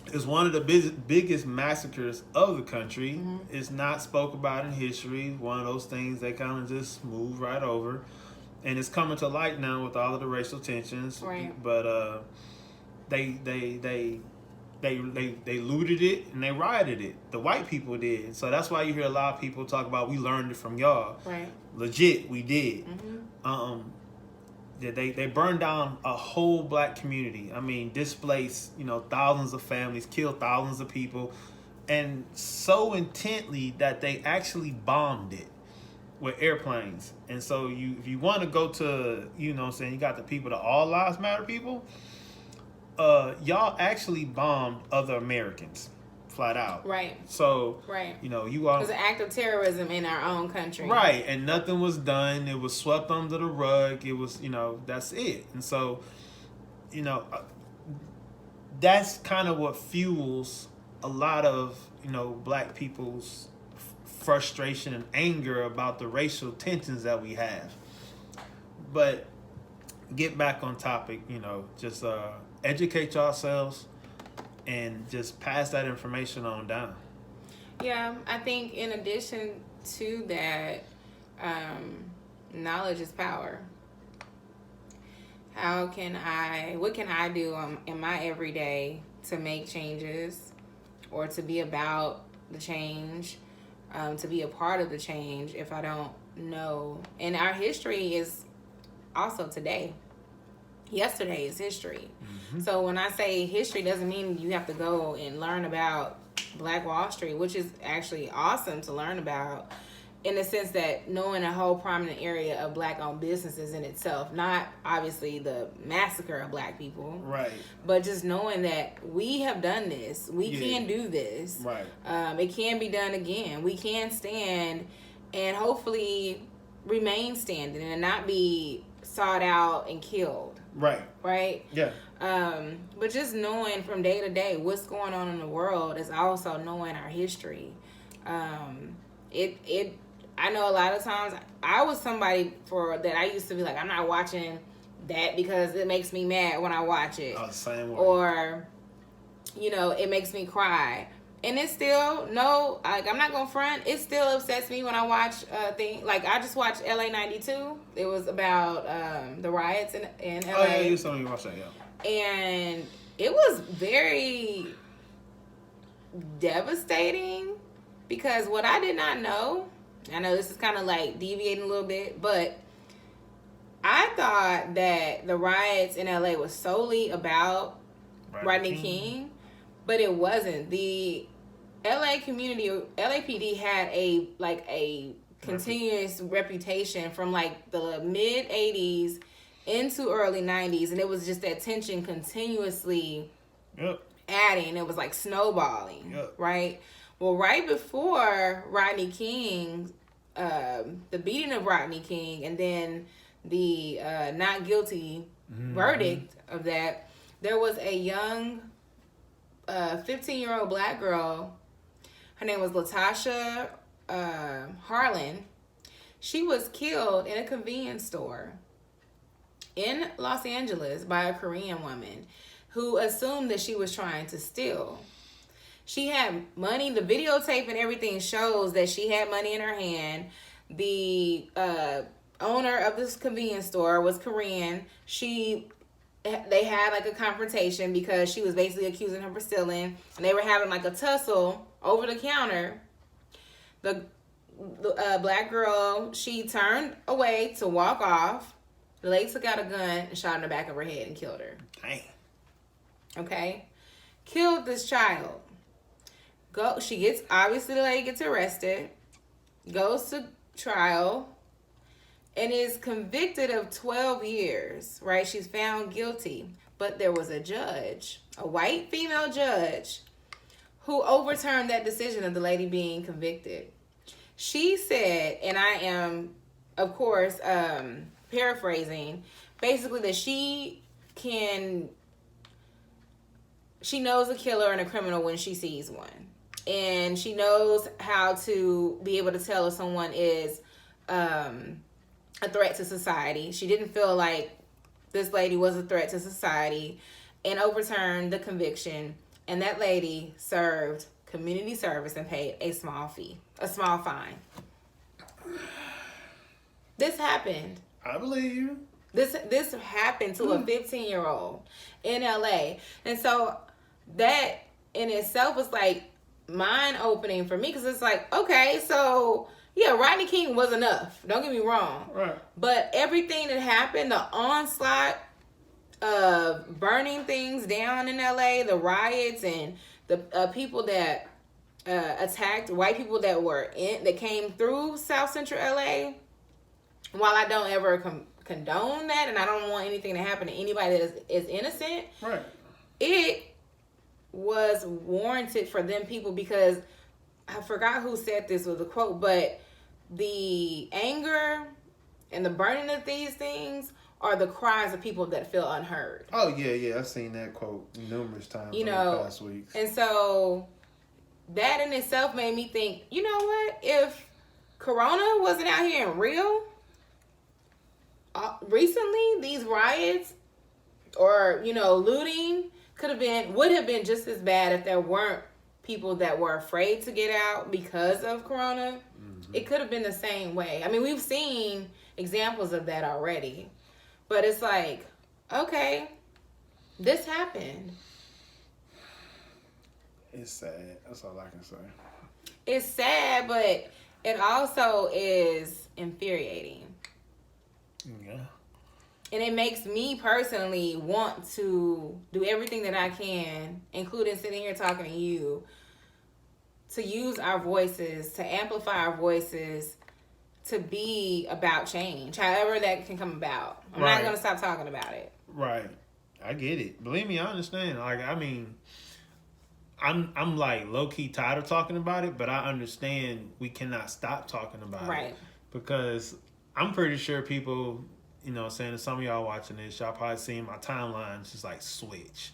Speaker 1: it's one of the biggest massacres of the country. Mm-hmm. It's not spoke about in history. One of those things they kind of just move right over. And it's coming to light now with all of the racial tensions.
Speaker 2: Right.
Speaker 1: But they looted it and they rioted it. The white people did. So that's why you hear a lot of people talk about, we learned it from y'all.
Speaker 2: Right.
Speaker 1: Legit, we did.
Speaker 2: Mm-hmm.
Speaker 1: They burned down a whole Black community. I mean, displaced, thousands of families, killed thousands of people, and so intently that they actually bombed it with airplanes. And so if you want to go to, you got the people, the All Lives Matter people, y'all actually bombed other Americans flat out.
Speaker 2: Right.
Speaker 1: So,
Speaker 2: right.
Speaker 1: You all...
Speaker 2: It was an act of terrorism in our own country.
Speaker 1: Right. And nothing was done. It was swept under the rug. It was, that's it. And so, that's kind of what fuels a lot of, Black people's frustration and anger about the racial tensions that we have. But get back on topic, just educate yourselves and just pass that information on down.
Speaker 2: Yeah, I think in addition to that, knowledge is power. What can I do in my everyday to make changes or to be about the change? To be a part of the change if I don't know. And our history is also today. Yesterday is history. Mm-hmm. So when I say history, doesn't mean you have to go and learn about Black Wall Street, which is actually awesome to learn about, in the sense that knowing a whole prominent area of Black-owned businesses in itself, not obviously the massacre of Black people,
Speaker 1: right? But
Speaker 2: just knowing that we have done this, we can do this,
Speaker 1: right?
Speaker 2: It can be done again. We can stand and hopefully remain standing and not be sought out and killed, right? Yeah. But just knowing from day to day what's going on in the world is also knowing our history. I know a lot of times I was somebody that I used to be like, I'm not watching that because it makes me mad when I watch it.
Speaker 1: Oh, same way.
Speaker 2: Or, it makes me cry. And it's still, I'm not going to front. It still upsets me when I watch things. Like, I just watched LA 92. It was about the riots in LA.
Speaker 1: Oh, yeah, you told me you watched that, yeah.
Speaker 2: And it was very devastating because what I did not know, I know this is kind of like deviating a little bit, but I thought that the riots in LA was solely about Rodney King, but it wasn't. The LA community, LAPD had a continuous reputation from the mid 80s into early 90s, and it was just that tension continuously adding. It was like snowballing, right? Well, right before Rodney King, the beating of Rodney King, and then the not guilty verdict of that, there was a young 15-year-old black girl. Her name was Latasha Harlan. She was killed in a convenience store in Los Angeles by a Korean woman who assumed that she was trying to steal. She had money. The videotape and everything shows that she had money in her hand. The owner of this convenience store was Korean. They had like a confrontation because she was basically accusing her for stealing, and they were having like a tussle over the counter. The black girl, she turned away to walk off. The lady took out a gun and shot in the back of her head and killed her.
Speaker 1: Dang.
Speaker 2: Okay, killed this child. Obviously the lady gets arrested, goes to trial, and is convicted of 12 years, right? She's found guilty. But there was a judge, a white female judge, who overturned that decision of the lady being convicted. She said, and I am, of course, paraphrasing, basically that she knows a killer and a criminal when she sees one. And she knows how to be able to tell if someone is a threat to society. She didn't feel like this lady was a threat to society, and overturned the conviction. And that lady served community service and paid a small fine. This happened.
Speaker 1: I believe you.
Speaker 2: This happened to a 15-year-old in LA. And so that in itself was like mind opening for me, because it's like, okay, so yeah, Rodney King was enough. Don't get me wrong.
Speaker 1: Right.
Speaker 2: But everything that happened, the onslaught of burning things down in LA, the riots, and the people that attacked white people that came through South Central LA. While I don't ever condone that, and I don't want anything to happen to anybody that is innocent,
Speaker 1: right?
Speaker 2: It was warranted for them people, because I forgot who said this was a quote, but the anger and the burning of these things are the cries of people that feel unheard.
Speaker 1: Oh yeah, I've seen that quote numerous times over the past weeks.
Speaker 2: And so that in itself made me think, you know what? If Corona wasn't out here in real, recently these riots or looting would have been just as bad if there weren't people that were afraid to get out because of Corona. Mm-hmm. It could have been the same way. I mean, we've seen examples of that already, but it's like, okay, this happened.
Speaker 1: It's sad. That's all I can say.
Speaker 2: It's sad, but it also is infuriating.
Speaker 1: Yeah.
Speaker 2: And it makes me personally want to do everything that I can, including sitting here talking to you, to use our voices, to amplify our voices, to be about change, however that can come about. I'm not going to stop talking about it.
Speaker 1: Right. I get it. Believe me, I understand. Like, I mean, I'm like low-key tired of talking about it, but I understand we cannot stop talking about it. Right. Because I'm pretty sure people, saying some of y'all watching this, y'all probably seen my timeline just like switch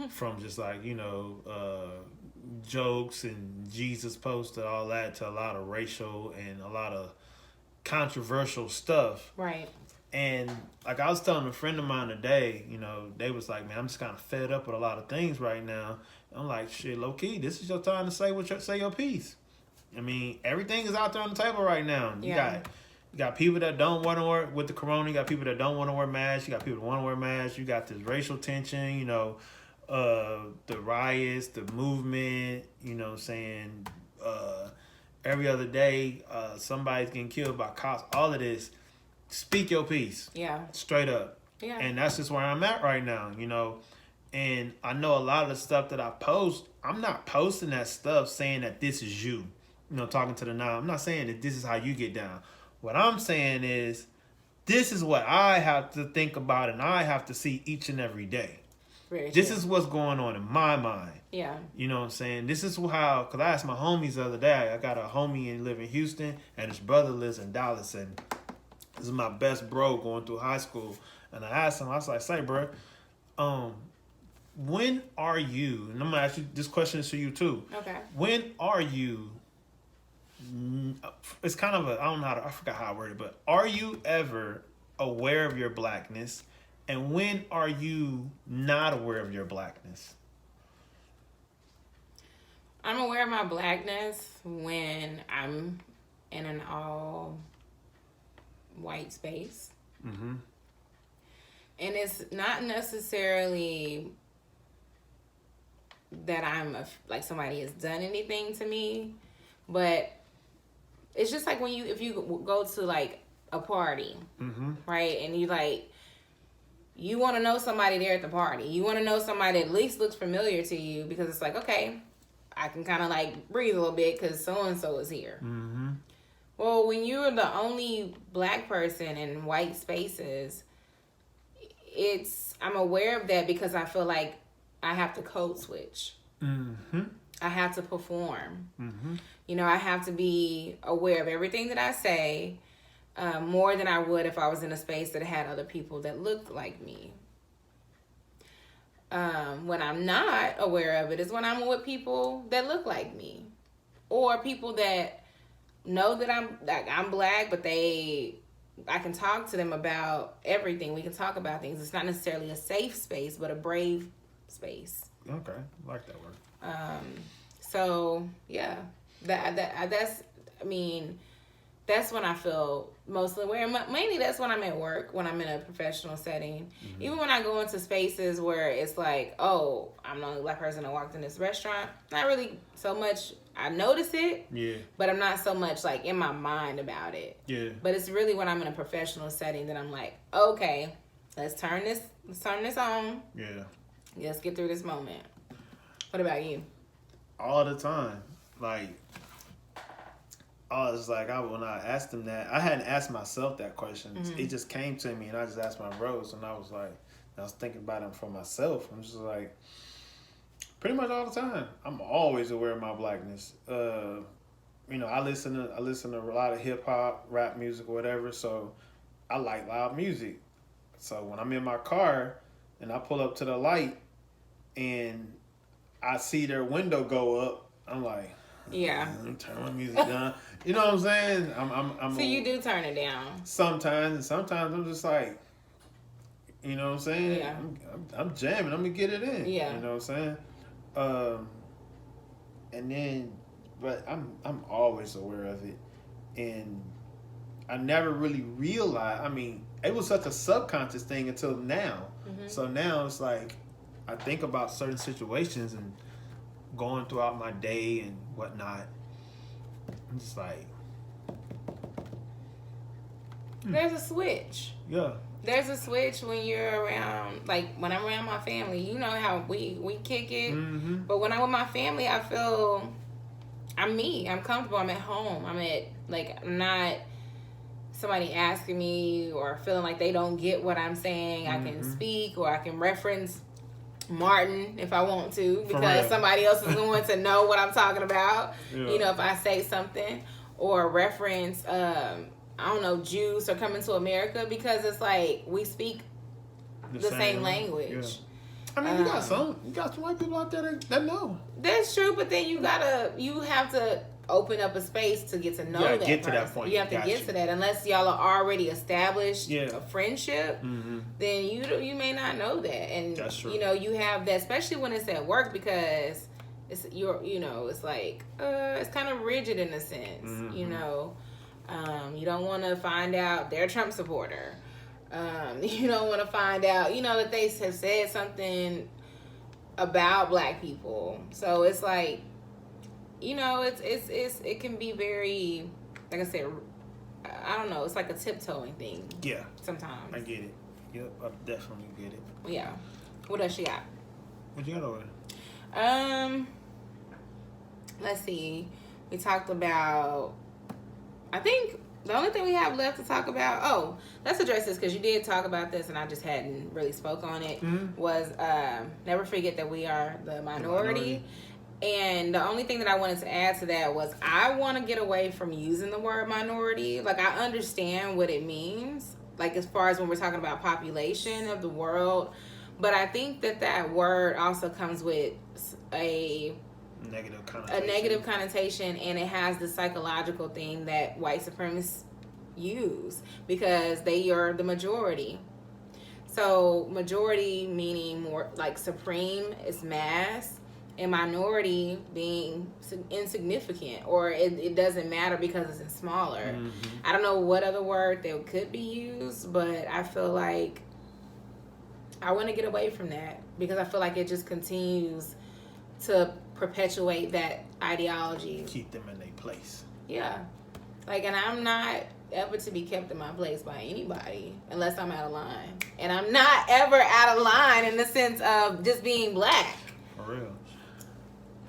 Speaker 1: from just like, jokes and Jesus posts and all that to a lot of racial and a lot of controversial stuff.
Speaker 2: Right.
Speaker 1: And like I was telling a friend of mine today, they was like, man, I'm just kind of fed up with a lot of things right now. I'm like, shit, low key, this is your time to say your piece. I mean, everything is out there on the table right now. You got people that don't want to wear with the corona. You got people that don't want to wear masks. You got people that want to wear masks. You got this racial tension. The riots, the movement. Saying every other day somebody's getting killed by cops. All of this. Speak your piece. Yeah. Straight up. Yeah. And that's just where I'm at right now. And I know a lot of the stuff that I post, I'm not posting that stuff saying that this is you. Talking to the now. I'm not saying that this is how you get down. What I'm saying is, this is what I have to think about and I have to see each and every day. This is what's going on in my mind. Yeah. You know what I'm saying? This is how, because I asked my homies the other day, I got a homie live in Houston and his brother lives in Dallas, and This is my best bro going through high school. And I asked him, I was like, say, bro, when are you, and I'm going to ask you, this question is for you too.
Speaker 2: Okay.
Speaker 1: When are you, it's kind of a, I don't know I forgot how I worded it, but are you ever aware of your blackness? And when are you not aware of your blackness?
Speaker 2: I'm aware of my blackness when I'm in an all white space.
Speaker 1: Mm-hmm.
Speaker 2: And it's not necessarily that I'm like somebody has done anything to me, but it's just like when if you go to like a party,
Speaker 1: mm-hmm.
Speaker 2: right? And you want to know somebody there at the party. You want to know somebody that at least looks familiar to you, because it's like, okay, I can kind of like breathe a little bit because so-and-so is here.
Speaker 1: Mm-hmm.
Speaker 2: Well, when you're the only black person in white spaces, I'm aware of that because I feel like I have to code switch.
Speaker 1: Mm-hmm.
Speaker 2: I have to perform.
Speaker 1: Mm-hmm.
Speaker 2: You know, I have to be aware of everything that I say, more than I would if I was in a space that had other people that looked like me. When I'm not aware of it is when I'm with people that look like me, or people that know that I'm black, but I can talk to them about everything. We can talk about things. It's not necessarily a safe space, but a brave space.
Speaker 1: Okay, I like that word.
Speaker 2: So yeah, that's when I feel mostly aware. Mainly that's when I'm at work, when I'm in a professional setting. Mm-hmm. Even when I go into spaces where it's like, oh, I'm the only black person that walked in this restaurant. Not really so much. I notice it,
Speaker 1: yeah,
Speaker 2: but I'm not so much like in my mind about it.
Speaker 1: Yeah.
Speaker 2: But it's really when I'm in a professional setting that I'm like, okay, let's turn this on.
Speaker 1: Yeah.
Speaker 2: Let's get through this moment. What about you?
Speaker 1: All the time, like. I was like, when I asked him that, I hadn't asked myself that question. Mm-hmm. It just came to me, and I just asked my bros, and I was like, I was thinking about it for myself. I'm just like, pretty much all the time. I'm always aware of my blackness. You know, I listen to a lot of hip hop, rap music, or whatever. So I like loud music. So when I'm in my car and I pull up to the light, and I see their window go up, I'm like,
Speaker 2: yeah,
Speaker 1: turn my music down. You know what I'm saying?
Speaker 2: So you do turn it down
Speaker 1: sometimes, and sometimes I'm just like, you know what I'm saying?
Speaker 2: Yeah.
Speaker 1: I'm jamming. I'm gonna get it in.
Speaker 2: Yeah.
Speaker 1: You know what I'm saying? And then, but I'm always aware of it, and I never really realized. I mean, it was such a subconscious thing until now. Mm-hmm. So now it's like I think about certain situations and going throughout my day and whatnot. I'm just like,
Speaker 2: there's a switch.
Speaker 1: Yeah.
Speaker 2: There's a switch when you're around, like when I'm around my family. You know how we kick it.
Speaker 1: Mm-hmm.
Speaker 2: But when I'm with my family, I feel I'm me. I'm comfortable. I'm at home. I'm not somebody asking me or feeling like they don't get what I'm saying. Mm-hmm. I can speak, or I can reference Martin if I want to, because somebody else is going to know what I'm talking about. Yeah. You know, if I say something, or reference I don't know, Jews or Coming to America, because it's like we speak the same language. Yeah.
Speaker 1: I mean, you got some white people out there that know.
Speaker 2: That's true, but then you have to open up a space to get to know that
Speaker 1: get
Speaker 2: person.
Speaker 1: To that point.
Speaker 2: You have to get to that. Unless y'all are already established a friendship, then you may not know that. And
Speaker 1: that's true.
Speaker 2: You know, you have that, especially when it's at work, because it's it's like it's kind of rigid in a sense. Mm-hmm. You know, you don't want to find out they're a Trump supporter. You don't want to find out, that they have said something about black people. So it's like, it can be very, like I said, I don't know. It's like a tiptoeing thing.
Speaker 1: Yeah.
Speaker 2: Sometimes.
Speaker 1: I get it. Yep, I definitely get it.
Speaker 2: Yeah. What else you got?
Speaker 1: What you got over
Speaker 2: there? Let's see. We talked about, I think the only thing we have left to talk about, let's address this, because you did talk about this and I just hadn't really spoke on it, was never forget that we are the minority. And the only thing that I wanted to add to that was I want to get away from using the word minority. Like, I understand what it means, like, as far as when we're talking about population of the world. But I think that word also comes with a negative connotation, and it has the psychological thing that white supremacists use because they are the majority. So majority meaning more like supreme is mass, and minority being insignificant, or it doesn't matter because it's smaller. Mm-hmm. I don't know what other word that could be used, but I feel like I want to get away from that because I feel like it just continues to perpetuate that ideology.
Speaker 1: Keep them in their place.
Speaker 2: Yeah. Like, and I'm not ever to be kept in my place by anybody unless I'm out of line. And I'm not ever out of line in the sense of just being black.
Speaker 1: For real.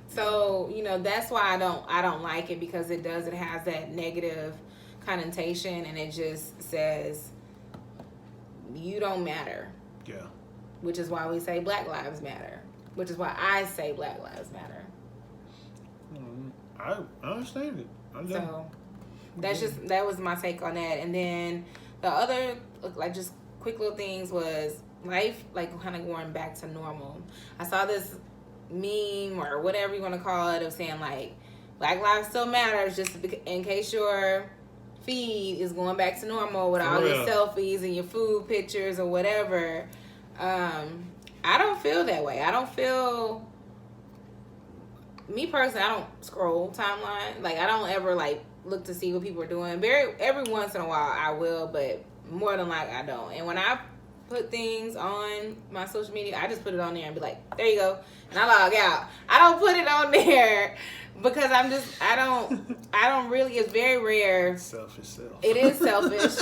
Speaker 2: So, you know, that's why I don't like it, because it has that negative connotation, and it just says you don't matter.
Speaker 1: Yeah.
Speaker 2: Which is why we say Black Lives Matter. Which is why I say Black Lives Matter.
Speaker 1: I understand it.
Speaker 2: So that was my take on that. And then the other, like, just quick little things was life, like, kind of going back to normal. I saw this meme or whatever you want to call it of saying, like, Black lives still matters, just in case your feed is going back to normal with all your selfies and your food pictures or whatever. I don't feel that way. I don't feel, me personally, I don't scroll timeline. Like, I don't ever, like, look to see what people are doing. Every once in a while I will, but more than likely I don't. And when I put things on my social media, I just put it on there and be like, there you go, and I log out. I don't put it on there because I don't really, it's very rare.
Speaker 1: Selfish self.
Speaker 2: It is selfish.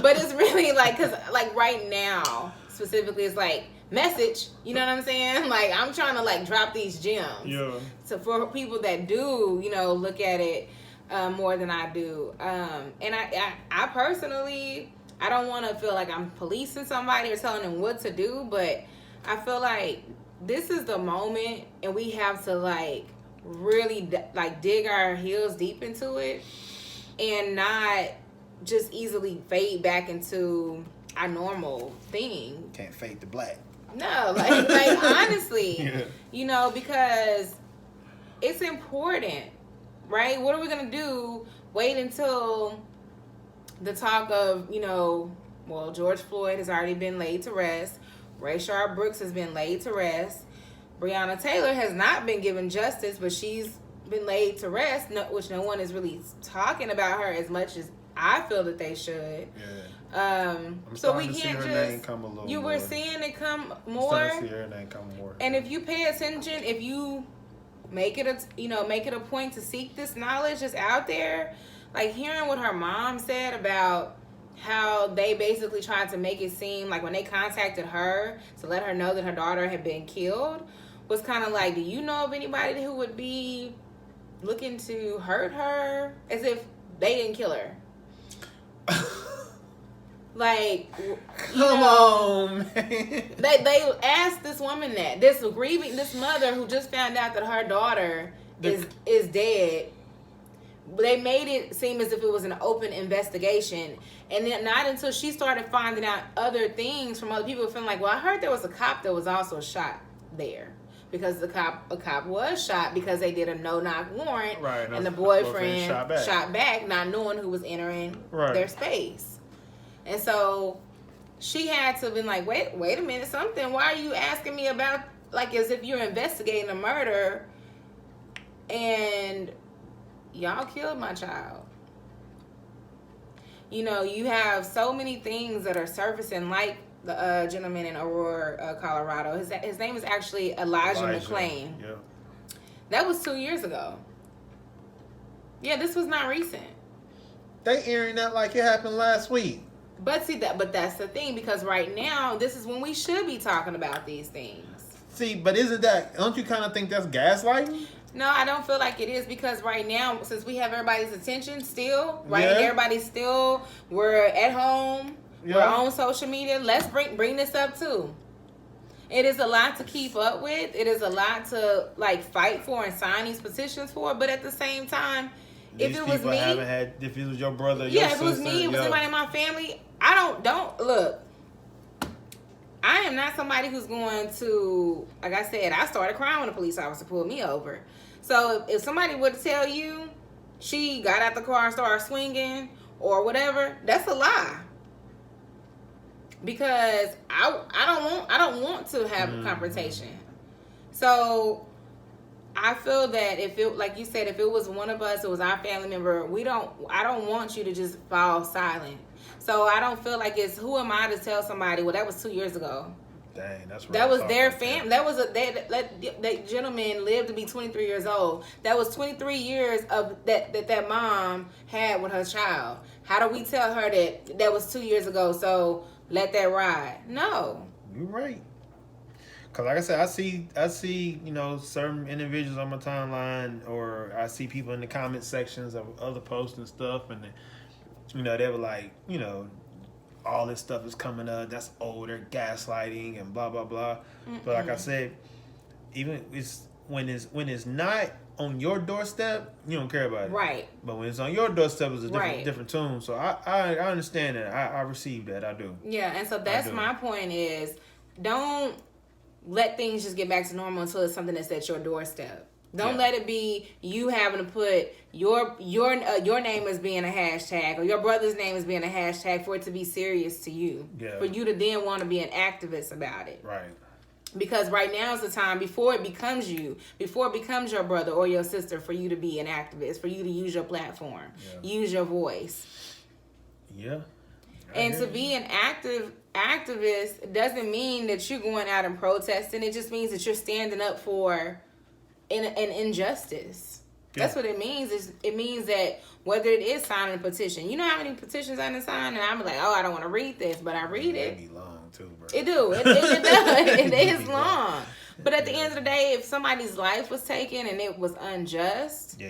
Speaker 2: But it's really like, because like right now specifically, it's like message, you know what I'm saying? Like, I'm trying to like drop these gems.
Speaker 1: Yeah.
Speaker 2: So for people that do, you know, look at it more than I do. And I personally, I don't want to feel like I'm policing somebody or telling them what to do, but I feel like this is the moment, and we have to like really like dig our heels deep into it and not just easily fade back into our normal thing.
Speaker 1: Can't fade the black.
Speaker 2: No, like honestly,
Speaker 1: yeah.
Speaker 2: You know, because it's important, right? What are we gonna do? Wait until the talk of, you know, well, George Floyd has already been laid to rest. Rayshard Brooks has been laid to rest. Breonna Taylor has not been given justice, but she's been laid to rest, which no one is really talking about her as much as I feel that they should.
Speaker 1: Yeah.
Speaker 2: So we can't just. You were seeing it come more.
Speaker 1: I'm starting to see her name come more.
Speaker 2: And if you pay attention, if you make it a point to seek this knowledge that's out there, like hearing what her mom said about how they basically tried to make it seem like when they contacted her to let her know that her daughter had been killed was kind of like, do you know of anybody who would be looking to hurt her, as if they didn't kill her? Like,
Speaker 1: come on, man.
Speaker 2: They asked this woman that, this mother who just found out that her daughter is dead. They made it seem as if it was an open investigation, and then not until she started finding out other things from other people, feeling like, well, I heard there was a cop that was also shot there, because a cop was shot because they did a no-knock warrant,
Speaker 1: right?
Speaker 2: And the boyfriend shot back, not knowing who was entering their space. And so she had to have been like, wait a minute, something. Why are you asking me about, like, as if you're investigating a murder and y'all killed my child? You know, you have so many things that are surfacing, like the gentleman in Aurora, Colorado. His name is actually Elijah McClain.
Speaker 1: Yeah.
Speaker 2: That was 2 years ago. Yeah, this was not recent.
Speaker 1: They airing that like it happened last week.
Speaker 2: But that's the thing, because right now, this is when we should be talking about these things.
Speaker 1: See, but don't you kind of think that's gaslighting?
Speaker 2: No, I don't feel like it is, because right now, since we have everybody's attention still, right? Yeah. And we're at home, we're on social media, let's bring this up too. It is a lot to keep up with. It is a lot to like fight for and sign these petitions for. But at the same time,
Speaker 1: These
Speaker 2: if it was
Speaker 1: people
Speaker 2: me,
Speaker 1: haven't had. If it was your brother, your
Speaker 2: yeah, if
Speaker 1: sister,
Speaker 2: it was me, it was somebody in my family. I don't look. I am not somebody who's going to, like I said, I started crying when a police officer pulled me over. So if somebody would tell you she got out the car and started swinging or whatever, that's a lie. Because I don't want to have a confrontation. So I feel that if it, like you said, if it was one of us, it was our family member, I don't want you to just fall silent. So I don't feel like it's, who am I to tell somebody, well, that was 2 years ago.
Speaker 1: Dang, that's right.
Speaker 2: That was their family. That was that gentleman lived to be 23 years old. That was 23 years of that mom had with her child. How do we tell her that was 2 years ago? So let that ride. No.
Speaker 1: You're right. Cause like I said, I see, certain individuals on my timeline, or I see people in the comment sections of other posts and stuff, and they were like, all this stuff is coming up. That's older gaslighting and blah blah blah. But like I said, even when it's not on your doorstep, you don't care about it.
Speaker 2: Right.
Speaker 1: But when it's on your doorstep, it's a different tune. So I understand that. I receive that. I do.
Speaker 2: Yeah, and so that's my point is, don't let things just get back to normal until it's something that's at your doorstep. Don't let it be you having to put your name as being a hashtag, or your brother's name as being a hashtag for it to be serious to you. Yeah. For you to then want to be an activist about it.
Speaker 1: Right.
Speaker 2: Because right now is the time, before it becomes you, before it becomes your brother or your sister, for you to be an activist, for you to use your platform, use your voice.
Speaker 1: Yeah.
Speaker 2: And to be an activist doesn't mean that you're going out and protesting. It just means that you're standing up for an injustice. Yeah. That's what it means. It means that whether it is signing a petition, you know how many petitions I done signed, and I'm like, oh, I don't want to read this, but I read it.
Speaker 1: It be long too, bro.
Speaker 2: It do. It does. It is long. But at the end of the day, if somebody's life was taken and it was unjust,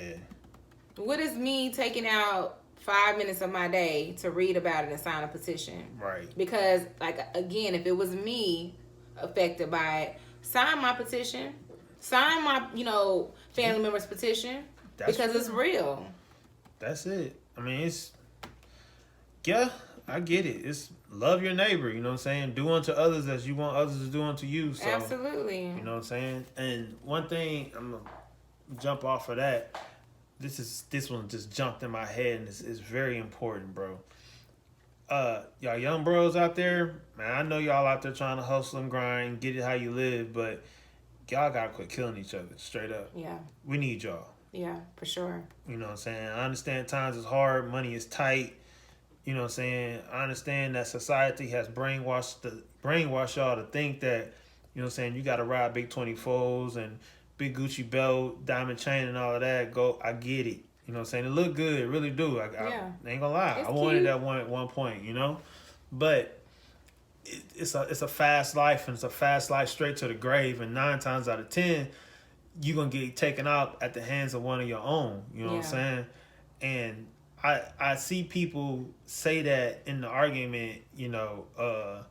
Speaker 2: what is me taking out 5 minutes of my day to read about it and sign a petition?
Speaker 1: Right.
Speaker 2: Because, like, again, if it was me affected by it, sign my petition. Sign my, family member's petition. Because it's real.
Speaker 1: That's it. I mean, I get it. It's love your neighbor, you know what I'm saying? Do unto others as you want others to do unto you. So,
Speaker 2: absolutely.
Speaker 1: You know what I'm saying? And one thing, I'm going to jump off of that. This one just jumped in my head, and it's very important, bro. Y'all young bros out there, man, I know y'all out there trying to hustle and grind, get it how you live, but y'all gotta quit killing each other, straight up.
Speaker 2: Yeah.
Speaker 1: We need y'all.
Speaker 2: Yeah, for sure.
Speaker 1: You know what I'm saying? I understand times is hard, money is tight. You know what I'm saying? I understand that society has brainwashed y'all to think that, you know what I'm saying, you gotta ride big 24s and big Gucci belt, diamond chain, and all of that. I get it. You know what I'm saying? It look good. It really do. I ain't gonna lie. I wanted that one at one point, But it's a fast life, and it's a fast life straight to the grave. And 9 times out of 10, you're going to get taken out at the hands of one of your own. You know what I'm saying? And I see people say that in the argument, well,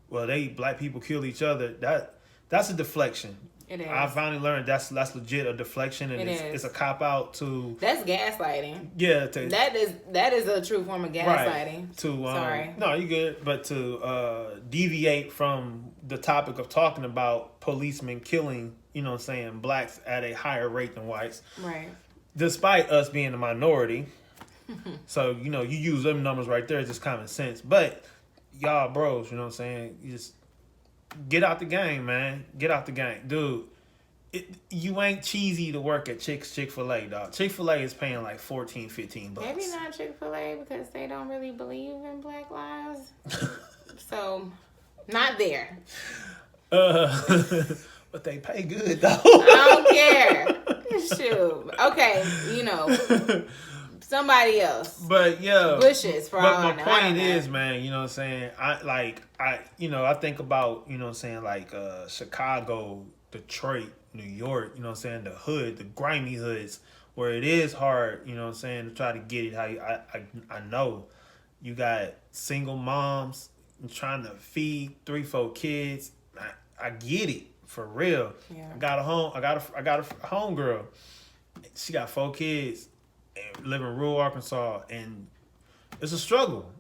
Speaker 1: black people kill each other. That's a deflection.
Speaker 2: It is.
Speaker 1: I finally learned that's legit a deflection, and it's a cop out to.
Speaker 2: That's gaslighting.
Speaker 1: Yeah,
Speaker 2: that is a true form of gaslighting.
Speaker 1: Right. To
Speaker 2: sorry.
Speaker 1: No, you good, but to deviate from the topic of talking about policemen killing, blacks at a higher rate than whites.
Speaker 2: Right. Despite
Speaker 1: us being the minority. So, you use them numbers right there, it's just common sense. But y'all bros, you know what I'm saying? You just get out the game, man. Get out the game. Dude, you ain't cheesy to work at Chick-fil-A, dog. Chick-fil-A is paying like $14-15.
Speaker 2: Maybe not Chick-fil-A because they don't really believe in black lives. So, not there.
Speaker 1: But they pay good, though.
Speaker 2: I don't care. Shoot. Okay, somebody else.
Speaker 1: But yeah,
Speaker 2: bushes for all I know.
Speaker 1: My point is, man, you know what I'm saying? I think about, like Chicago, Detroit, New York, you know what I'm saying, the hood, the grimy hoods, where it is hard, you know what I'm saying, to try to get it how I know you got single moms trying to feed 3-4 kids. I get it for real.
Speaker 2: Yeah.
Speaker 1: I got a home girl. She got 4 kids, and live in rural Arkansas, and it's a struggle.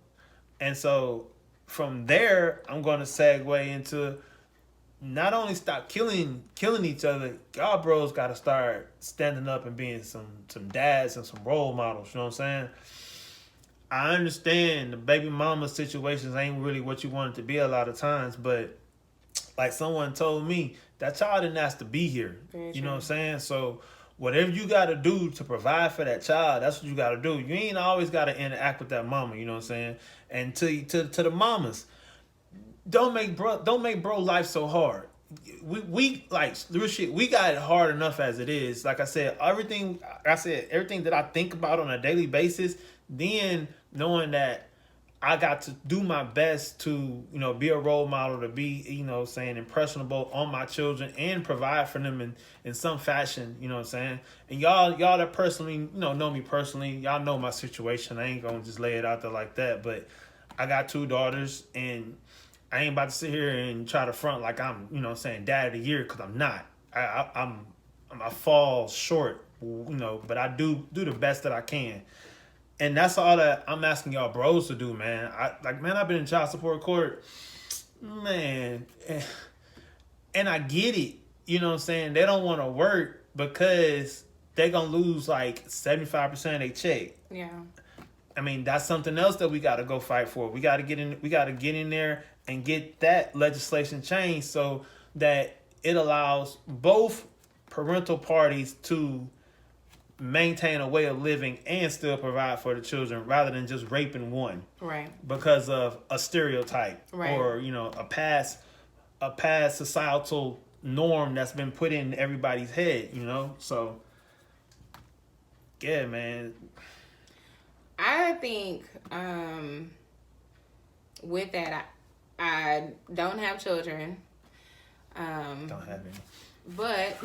Speaker 1: And so from there, I'm going to segue into not only stop killing each other. Y'all bros got to start standing up and being some dads and some role models. You know what I'm saying? I understand the baby mama situations ain't really what you want it to be a lot of times, but like someone told me, that child didn't ask to be here.
Speaker 2: Very
Speaker 1: You know what I'm
Speaker 2: true.
Speaker 1: saying? So whatever you got to do to provide for that child, that's what you got to do. You ain't always got to interact with that mama. You know what I'm saying? And to the mamas, don't make bro life so hard. We like real shit. We got it hard enough as it is. Like I said, everything that I think about on a daily basis. Then knowing that I got to do my best to, be a role model, to be, saying impressionable on my children and provide for them in some fashion, you know what I'm saying? And y'all that personally, know me personally, y'all know my situation. I ain't gonna just lay it out there like that, but I got 2 daughters, and I ain't about to sit here and try to front like I'm, saying dad of the year, because I'm not. I fall short, but I do the best that I can. And that's all that I'm asking y'all bros to do, man. I've been in child support court, man, and I get it. You know what I'm saying? They don't want to work because they gonna lose like 75% of their check.
Speaker 2: Yeah.
Speaker 1: I mean, that's something else that we got to go fight for. We got to get in there and get that legislation changed so that it allows both parental parties to maintain a way of living and still provide for the children, rather than just raping one,
Speaker 2: Right.
Speaker 1: because of a stereotype,
Speaker 2: Right.
Speaker 1: or a past societal norm that's been put in everybody's head. So yeah, man.
Speaker 2: I think with that, I don't have children.
Speaker 1: Don't have any.
Speaker 2: But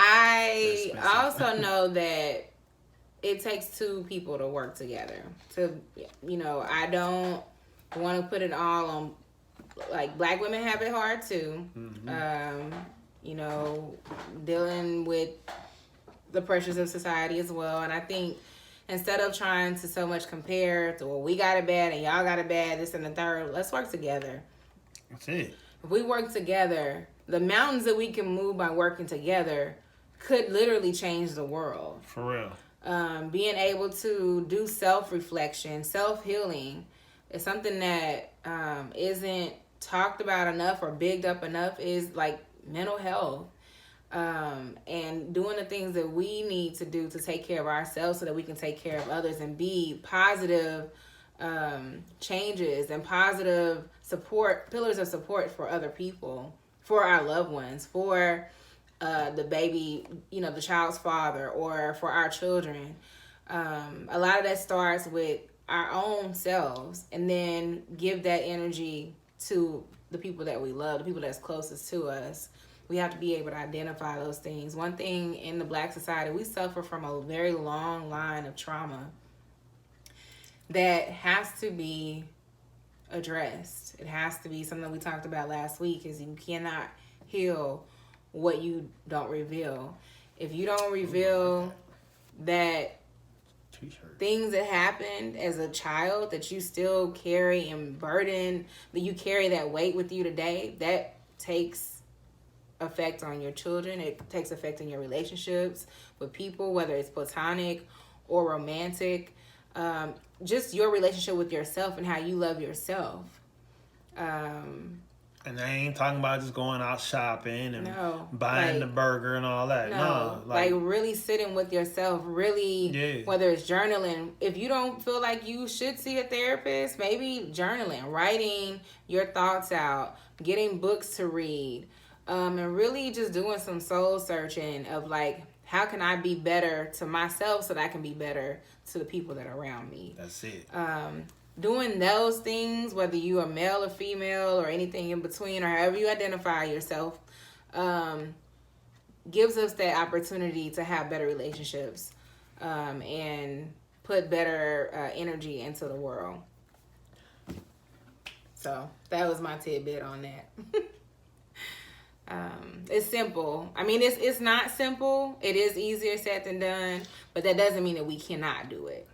Speaker 2: I also know that it takes 2 people to work together. I don't want to put it all on, like, black women have it hard too.
Speaker 1: Mm-hmm.
Speaker 2: Dealing with the pressures of society as well. And I think instead of trying to so much compare to, well, we got it bad and y'all got it bad, this and the third, let's work together.
Speaker 1: That's it.
Speaker 2: If we work together, the mountains that we can move by working together could literally change the world.
Speaker 1: For real.
Speaker 2: Being able to do self-reflection, self-healing is something that isn't talked about enough or bigged up enough, is like mental health. And doing the things that we need to do to take care of ourselves so that we can take care of others and be positive changes and positive pillars of support for other people, for our loved ones, for the baby, the child's father, or for our children. A lot of that starts with our own selves, and then give that energy to the people that we love, the people that's closest to us. We have to be able to identify those things. One thing in the Black society, we suffer from a very long line of trauma that has to be addressed. It has to be something we talked about last week, is you cannot heal what you don't reveal. If you don't reveal that things that happened as a child that you still carry and burden, that you carry that weight with you today, that takes effect on your children. It takes effect in your relationships with people, whether it's platonic or romantic. Just your relationship with yourself and how you love yourself.
Speaker 1: And I ain't talking about just going out shopping and buying
Speaker 2: like,
Speaker 1: the burger and all that. No,
Speaker 2: like really sitting with yourself, really, whether it's journaling. If you don't feel like you should see a therapist, maybe journaling, writing your thoughts out, getting books to read, and really just doing some soul searching of like, how can I be better to myself so that I can be better to the people that are around me?
Speaker 1: That's it.
Speaker 2: Doing those things, whether you are male or female or anything in between, or however you identify yourself, gives us that opportunity to have better relationships and put better energy into the world. So that was my tidbit on that. It's simple. I mean, it's not simple. It is easier said than done, but that doesn't mean that we cannot do it.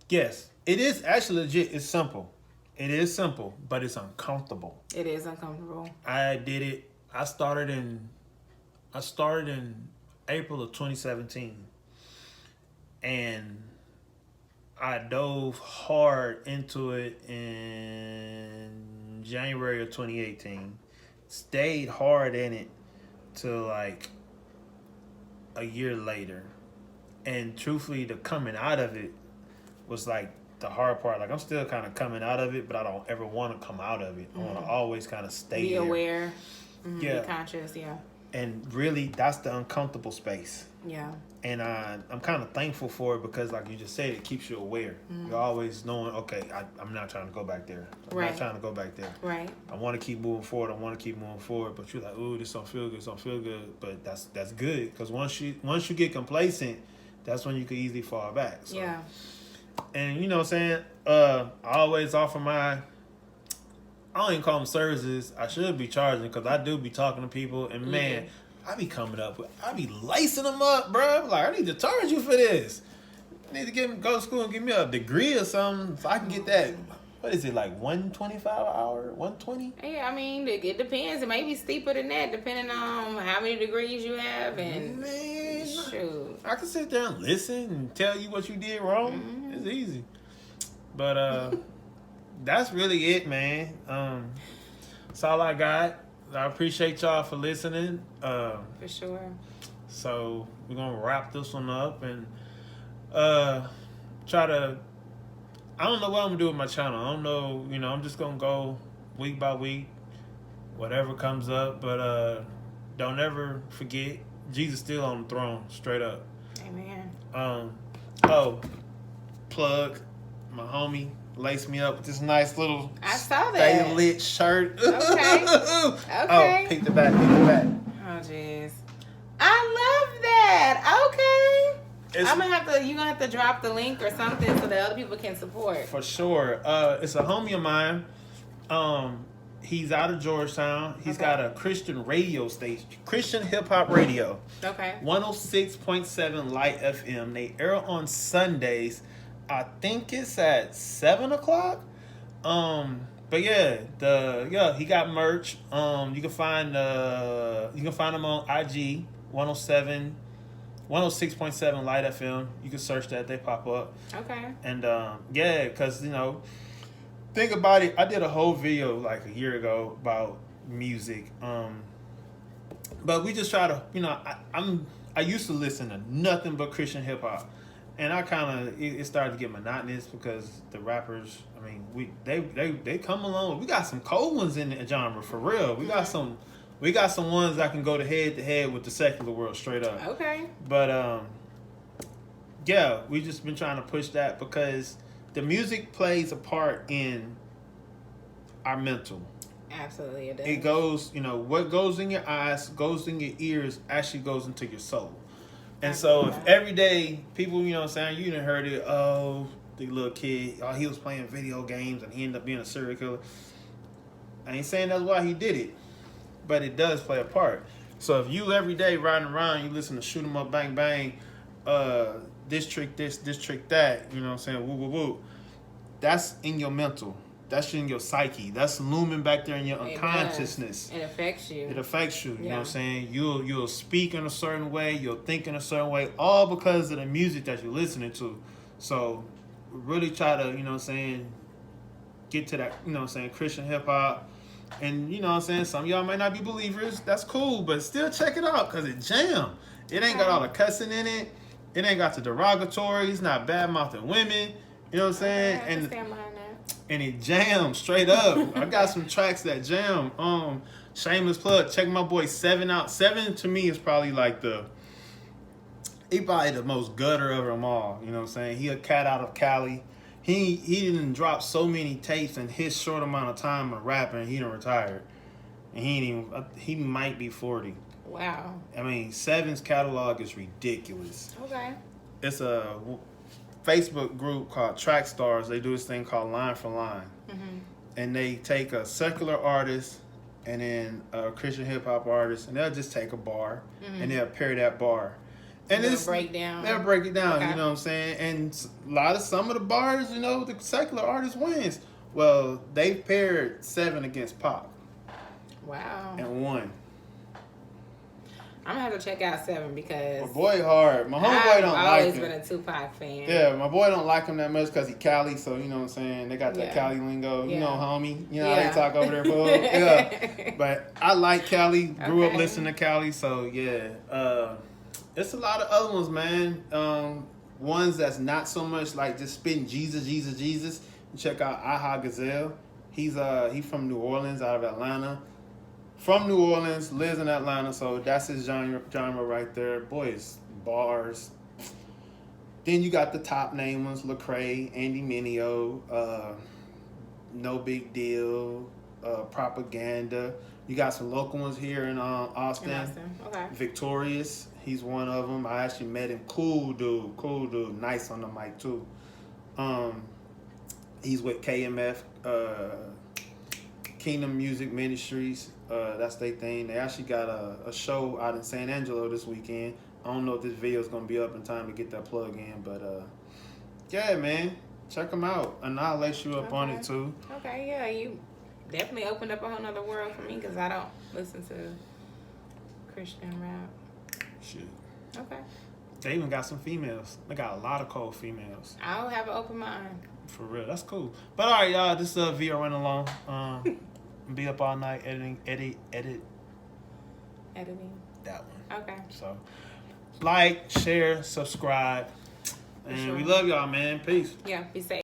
Speaker 1: Yes, it is actually legit. It's simple. It is simple, but it's uncomfortable.
Speaker 2: It is uncomfortable.
Speaker 1: I did it. I started in April of 2017, and I dove hard into it in January of 2018. Stayed hard in it till like a year later, and truthfully, the coming out of it was like the hard part. Like I'm still kind of coming out of it, but I don't ever want to come out of it. I want to always kind of stay
Speaker 2: Be
Speaker 1: there.
Speaker 2: aware. Be conscious. Yeah.
Speaker 1: And really, that's the uncomfortable space.
Speaker 2: Yeah.
Speaker 1: And I'm kind of thankful for it because, like you just said, it keeps you aware. You're always knowing, okay, I'm not trying to go back there. I'm not trying to go back there.
Speaker 2: Right.
Speaker 1: I want to keep moving forward. But you're like, ooh, this don't feel good. This don't feel good. But that's good because once you get complacent, that's when you can easily fall back. So.
Speaker 2: Yeah.
Speaker 1: And you know what I'm saying? I always offer I don't even call them services. I should be charging because I do be talking to people. And man, I be coming up with, I be lacing them up, bro. Like, I need to charge you for this. I need to go to school and give me a degree or something so I can get that. What is it, like $125 an hour? $120?
Speaker 2: Yeah, I mean, it depends. It may be steeper than that depending on how many degrees you have. And
Speaker 1: man,
Speaker 2: shoot.
Speaker 1: I can sit there and listen and tell you what you did wrong. It's easy. But that's really it, man. That's all I got. I appreciate y'all for listening.
Speaker 2: For sure.
Speaker 1: So we're gonna wrap this one up and try to. I don't know what I'm gonna do with my channel. I don't know. I'm just gonna go week by week, whatever comes up. But don't ever forget, Jesus still on the throne, straight up.
Speaker 2: Amen.
Speaker 1: Plug my homie. Lace me up with this nice little
Speaker 2: I saw that.
Speaker 1: Stay Lit shirt.
Speaker 2: Okay. Okay.
Speaker 1: Oh, pick the back.
Speaker 2: Oh, jeez. I love that. Okay. You're gonna have to drop the link or something so that other people can support.
Speaker 1: For sure. It's a homie of mine. He's out of Georgetown. He's got a Christian radio station, Christian hip hop radio.
Speaker 2: Okay.
Speaker 1: 106.7 Light FM. They air on Sundays. I think it's at 7:00. But he got merch. You can find him on IG 106.7 Light FM. You can search that; they pop up.
Speaker 2: Okay.
Speaker 1: And because think about it. I did a whole video like a year ago about music. But we just try to, I used to listen to nothing but Christian hip hop. And I it started to get monotonous because the rappers, I mean, they come along. We got some cold ones in the genre for real. We got some ones that can go head to head with the secular world straight up.
Speaker 2: Okay.
Speaker 1: But we just been trying to push that because the music plays a part in our mental.
Speaker 2: Absolutely, it does.
Speaker 1: It goes, what goes in your eyes, goes in your ears, actually goes into your soul. And so if every day people, you done heard it, the little kid, he was playing video games and he ended up being a serial killer. I ain't saying that's why he did it, but it does play a part. So if you every day riding around, you listen to shoot 'em up, bang, bang, this trick, this trick, that, woo, woo, woo. That's in your mental. That's in your psyche. That's looming back there in your unconsciousness.
Speaker 2: It affects you.
Speaker 1: You know what I'm saying? You'll speak in a certain way. You'll think in a certain way, all because of the music that you're listening to. So really try to, get to that, Christian hip hop. And, some of y'all might not be believers. That's cool, but still check it out because it jam. It ain't got all the cussing in it. It ain't got the derogatory. It's not bad-mouthing women. You know what I'm saying?
Speaker 2: I can stand behind that.
Speaker 1: And it jams straight up. I got some tracks that jam. Shameless plug. Check my boy 7 out. 7 to me is probably like he probably the most gutter of them all. You know what I'm saying? He a cat out of Cali. He didn't drop so many tapes in his short amount of time of rapping. He done retired, and he might be 40.
Speaker 2: Wow.
Speaker 1: I mean, 7's catalog is ridiculous.
Speaker 2: Okay.
Speaker 1: It's a Facebook group called Track Stars. They do this thing called Line for Line. Mm-hmm. And they take a secular artist, and then a Christian hip hop artist, and they'll just take a bar and they'll pair that bar. And
Speaker 2: They'll
Speaker 1: it's
Speaker 2: break down.
Speaker 1: They'll break it down,
Speaker 2: Okay.
Speaker 1: you know what I'm saying? And some of the bars, you know, the secular artist wins. Well, they paired 7 against Pop
Speaker 2: Wow.
Speaker 1: and won.
Speaker 2: I'm gonna have to check out 7 because
Speaker 1: My boy hard. My homeboy
Speaker 2: I've
Speaker 1: don't like
Speaker 2: always
Speaker 1: him.
Speaker 2: been a Tupac fan.
Speaker 1: Yeah, my boy don't like him that much because he Cali, so you know what I'm saying? They got that
Speaker 2: Yeah.
Speaker 1: Cali lingo. You
Speaker 2: Yeah.
Speaker 1: know, homie. You know how
Speaker 2: Yeah.
Speaker 1: they talk over there, fool? Yeah. But I like Cali. Grew up
Speaker 2: Okay.
Speaker 1: listening to Cali, so yeah. It's a lot of other ones, man. Ones that's not so much like just spitting Jesus. You check out Aha Gazelle. He's from New Orleans, out of Atlanta. From New Orleans, lives in Atlanta, so that's his genre right there. Boy, it's bars. Then you got the top name ones: Lecrae, Andy Mineo, No Big Deal, Propaganda. You got some local ones here in Austin.
Speaker 2: Okay.
Speaker 1: Victorious, he's one of them. I actually met him. Cool dude, nice on the mic too. He's with KMF, Kingdom Music Ministries. That's their thing. They actually got a show out in San Angelo this weekend. I don't know if this video is gonna be up in time to get that plug in, but yeah, man, check them out. And I'll lace you up on it too.
Speaker 2: Okay, yeah, you definitely opened up a whole nother world for me because I don't listen to Christian rap.
Speaker 1: Shit.
Speaker 2: Okay.
Speaker 1: They even got some females. They got a lot of cold females.
Speaker 2: I'll have an open mind.
Speaker 1: For real, that's cool. But all right, y'all, this video running along. Be up all night editing that one.
Speaker 2: Okay.
Speaker 1: So, like, share, subscribe, and
Speaker 2: sure.
Speaker 1: we love y'all, man. Peace.
Speaker 2: Yeah, be safe.